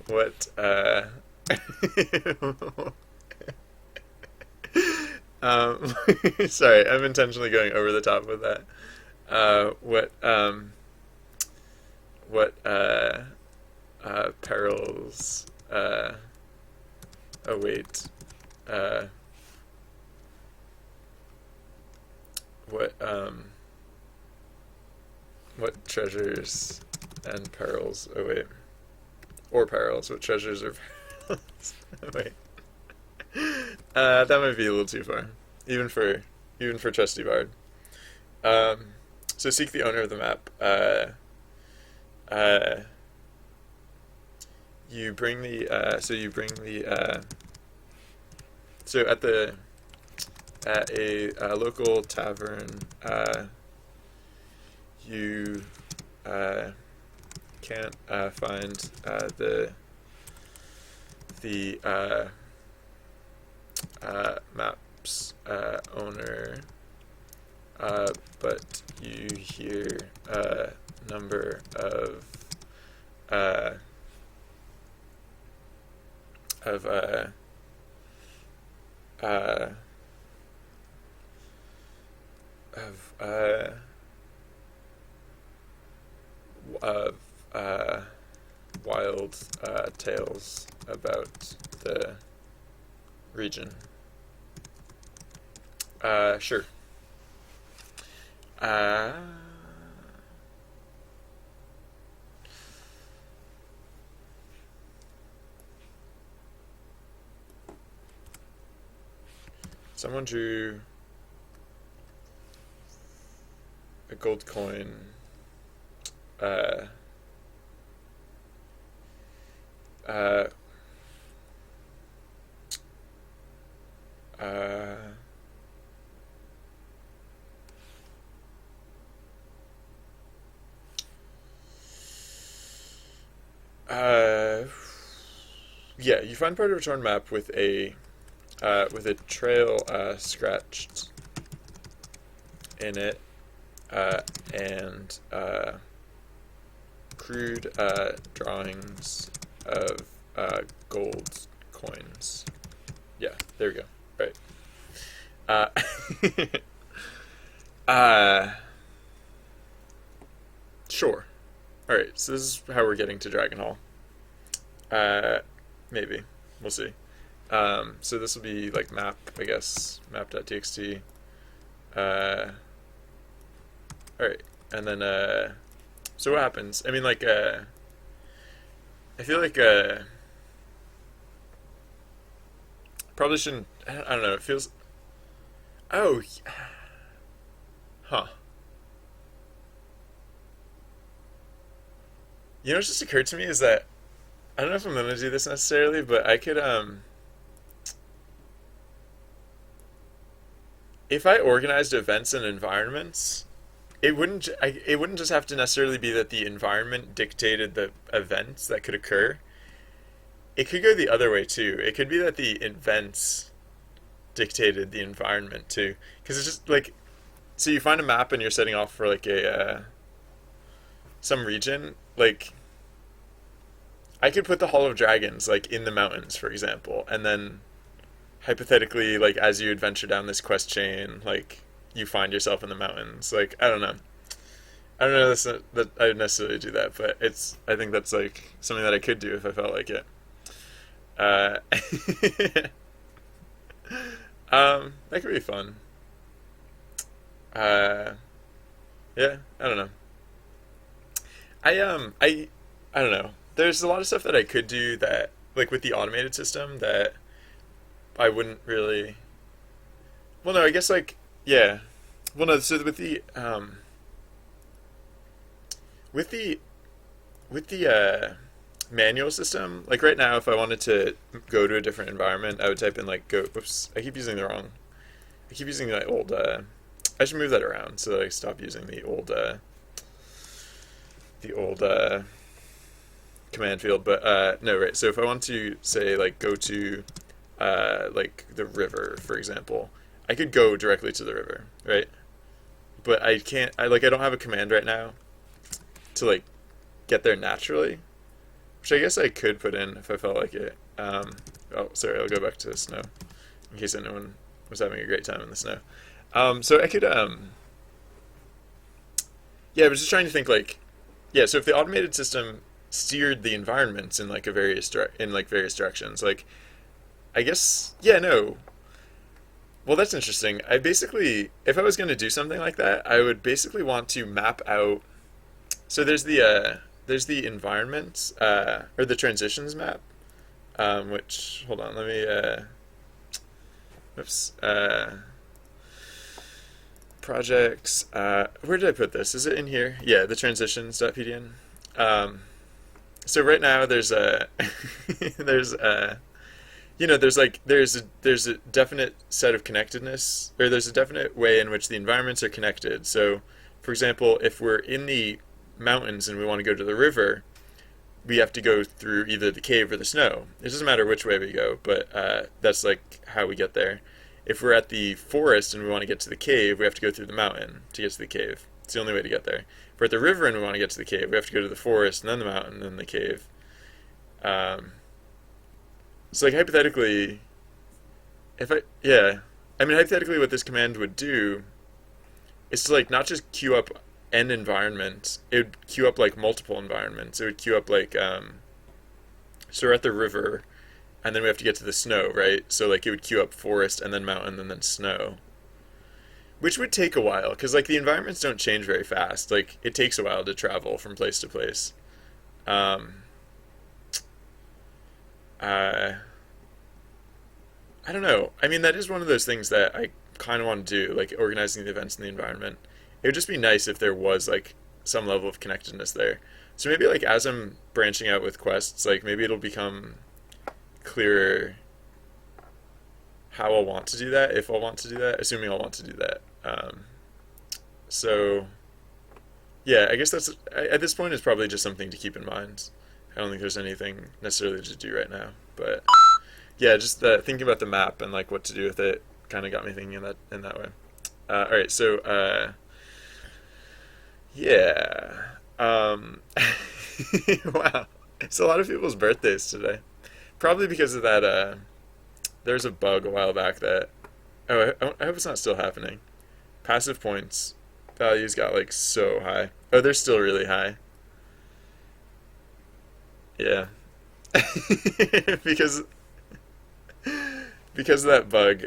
What? um, Sorry, I'm intentionally going over the top with that. What? What? Perils await? Uh, what? What treasures and perils await? Or perils? What treasures or perils? Wait. That might be a little too far, even for trusty bard. So seek the owner of the map. Uh, you bring the so at a local tavern. You can't find the map's owner, but you hear a number uh, of uh, of of wild tales about the region. Sure. Uh, Someone drew a gold coin. Uh, uh, uh, uh, yeah, you find part of a torn map with a trail scratched in it, and crude drawings of gold coins. Yeah, there we go. Right. Uh, uh, sure. All right. So this is how we're getting to Dragon Hall. Uh, Maybe we'll see. So this will be like map, I guess, map.txt. All right, and then so what happens? I mean, like, I feel like probably shouldn't. I don't know. It feels. Oh, huh. You know what just occurred to me is that I don't know if I'm gonna do this necessarily, but I could if I organized events and environments, it wouldn't just have to necessarily be that the environment dictated the events that could occur. It could go the other way too. It could be that the events dictated the environment too, because it's just like so you find a map and you're setting off for like a some region. Like I could put the Hall of Dragons like in the mountains, for example, and then hypothetically, like as you adventure down this quest chain, like you find yourself in the mountains. Like I don't know. I don't know that I would necessarily do that, but it's. I think that's like something that I could do if I felt like it. Uh, that could be fun. Uh, yeah, I don't know. I don't know. There's a lot of stuff that I could do that, like with the automated system, that I wouldn't really. Well, no, I guess like yeah. Well, no. So with the with the manual system, like right now, if I wanted to go to a different environment, I would type in like go. Whoops, I keep using the wrong. I keep using the old. I should move that around so that I stop using the old command field. But no, right. So if I want to say like go to like the river, for example, I could go directly to the river, right? But I can't. I don't have a command right now to like get there naturally, which I guess I could put in if I felt like it. Oh, sorry, I'll go back to the snow in case anyone was having a great time in the snow. So I could, yeah, I was just trying to think like, yeah. So if the automated system steered the environments in like various directions, like I guess, yeah, no. Well, that's interesting. I basically, if I was going to do something like that, I would basically want to map out. So there's the environment or the transitions map, which hold on, let me oops projects. Where did I put this? Is it in here? Yeah, the transitions.pdn. Um, so right now there's a there's a there's a definite set of connectedness, or there's a definite way in which the environments are connected. So, for example, if we're in the mountains and we want to go to the river, we have to go through either the cave or the snow. It doesn't matter which way we go, but that's like how we get there. If we're at the forest and we want to get to the cave, we have to go through the mountain to get to the cave. It's the only way to get there. If we're at the river and we want to get to the cave, we have to go to the forest and then the mountain and then the cave. So like hypothetically, I mean hypothetically what this command would do is to like not just queue up an environment, it would queue up like multiple environments. It would queue up like so we're at the river and then we have to get to the snow, right? So like it would queue up forest and then mountain and then snow. Which would take a while because like the environments don't change very fast. Like it takes a while to travel from place to place. Um, uh, I don't know. I mean, that is one of those things that I kind of want to do, like organizing the events in the environment. It would just be nice if there was like some level of connectedness there. So maybe like as I'm branching out with quests, like maybe it'll become clearer how I'll want to do that, if I'll want to do that, assuming I'll want to do that. So yeah, I guess that's at this point it's probably just something to keep in mind. I don't think there's anything necessarily to do right now, but yeah, just thinking about the map and like what to do with it kind of got me thinking in that way. All right, so yeah, wow, it's a lot of people's birthdays today. Probably because of that. There's a bug a while back that. Oh, I hope it's not still happening. Passive points values got like so high. Oh, they're still really high. Yeah, because because of that bug.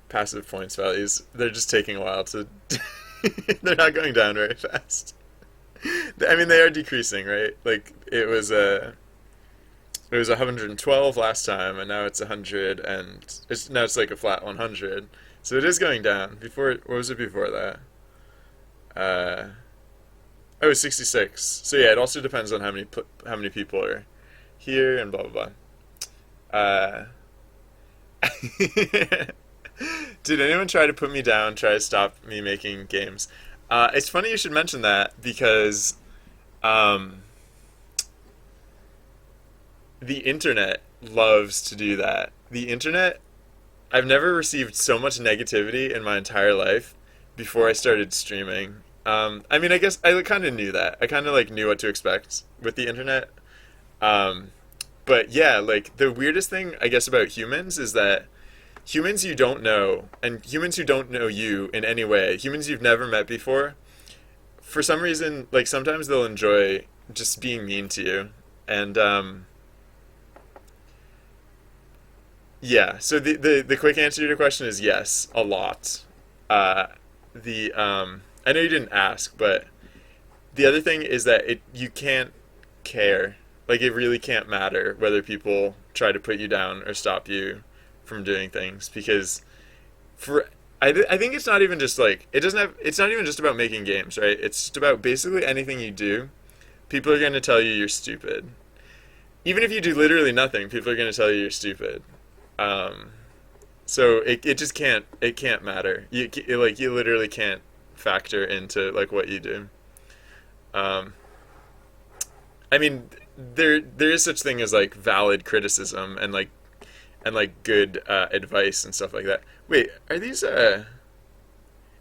Passive points values, they're just taking a while to. They're not going down very fast. I mean, they are decreasing, right? Like it was 112 last time, and now it's 100, and now it's like a flat 100. So it is going down. Before, what was it before that? Uh, oh, it was 66. So yeah, it also depends on how many people are here and blah blah blah. Did anyone try to put me down? Try to stop me making games? It's funny you should mention that because um, the internet loves to do that. The internet, I've never received so much negativity in my entire life before I started streaming. I mean, I guess I kind of knew that. I kind of like knew what to expect with the internet. Um, but yeah, like the weirdest thing I guess about humans is that humans you don't know and humans who don't know you in any way, humans you've never met before, for some reason, like sometimes they'll enjoy just being mean to you. And yeah, so the quick answer to your question is yes, a lot. The I know you didn't ask, but the other thing is that you can't care. Like it really can't matter whether people try to put you down or stop you from doing things because for I think it's not even just like it doesn't have it's not even just about making games, right? It's just about basically anything you do. People are going to tell you you're stupid. Even if you do literally nothing, people are going to tell you you're stupid. Um, so it just can't matter. You literally can't factor into like what you do. Um, I mean, there is such thing as like valid criticism and like good advice and stuff like that. Wait, are these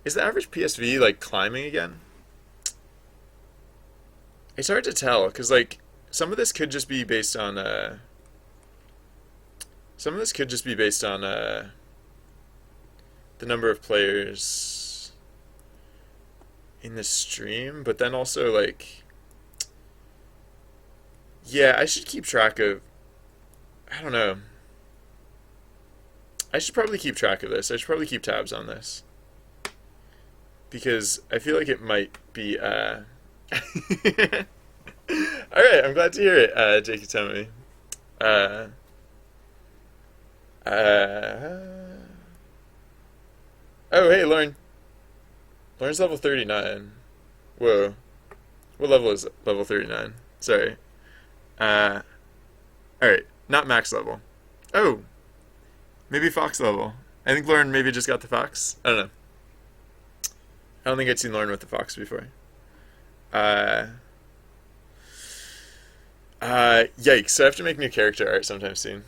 is the average PSV like climbing again? It's hard to tell because like some of this could just be based on some of this could just be based on the number of players in the stream, but then also like yeah, I should keep track of I don't know. I should probably keep track of this. I should probably keep tabs on this because I feel like it might be all right, I'm glad to hear it, Jake Tomi. Uh uh Oh, hey, Lauren. Lauren's level 39. Whoa. What level is it? Level 39. Sorry. Uh, alright. Not max level. Oh, maybe Fox level. I think Lauren maybe just got the Fox. I don't know. I don't think I'd seen Lauren with the Fox before. Uh, Yikes. So I have to make new character art sometime soon.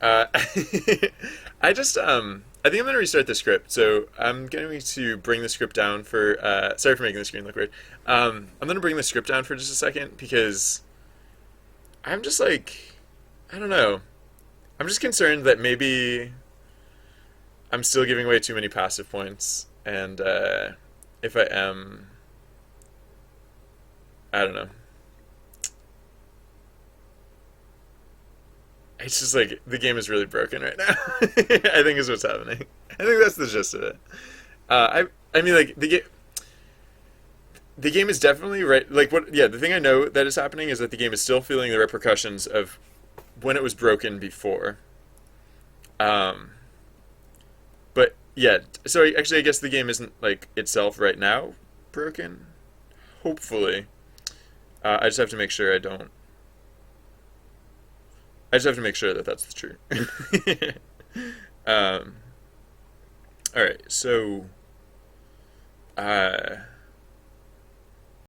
Uh, I think I'm gonna restart the script. So I'm going to bring the script down for. Sorry for making the screen look weird. I'm gonna bring the script down for just a second because I'm just like, I don't know. I'm just concerned that maybe I'm still giving away too many passive points, and if I am, I don't know. It's just like the game is really broken right now. I think is what's happening. I think that's the gist of it. I mean like the game is definitely right. Like what? Yeah, the thing I know that is happening is that the game is still feeling the repercussions of when it was broken before. Um, but yeah, so actually, I guess the game isn't like itself right now broken. Hopefully, I just have to make sure I don't. I just have to make sure that that's true. um, all right, so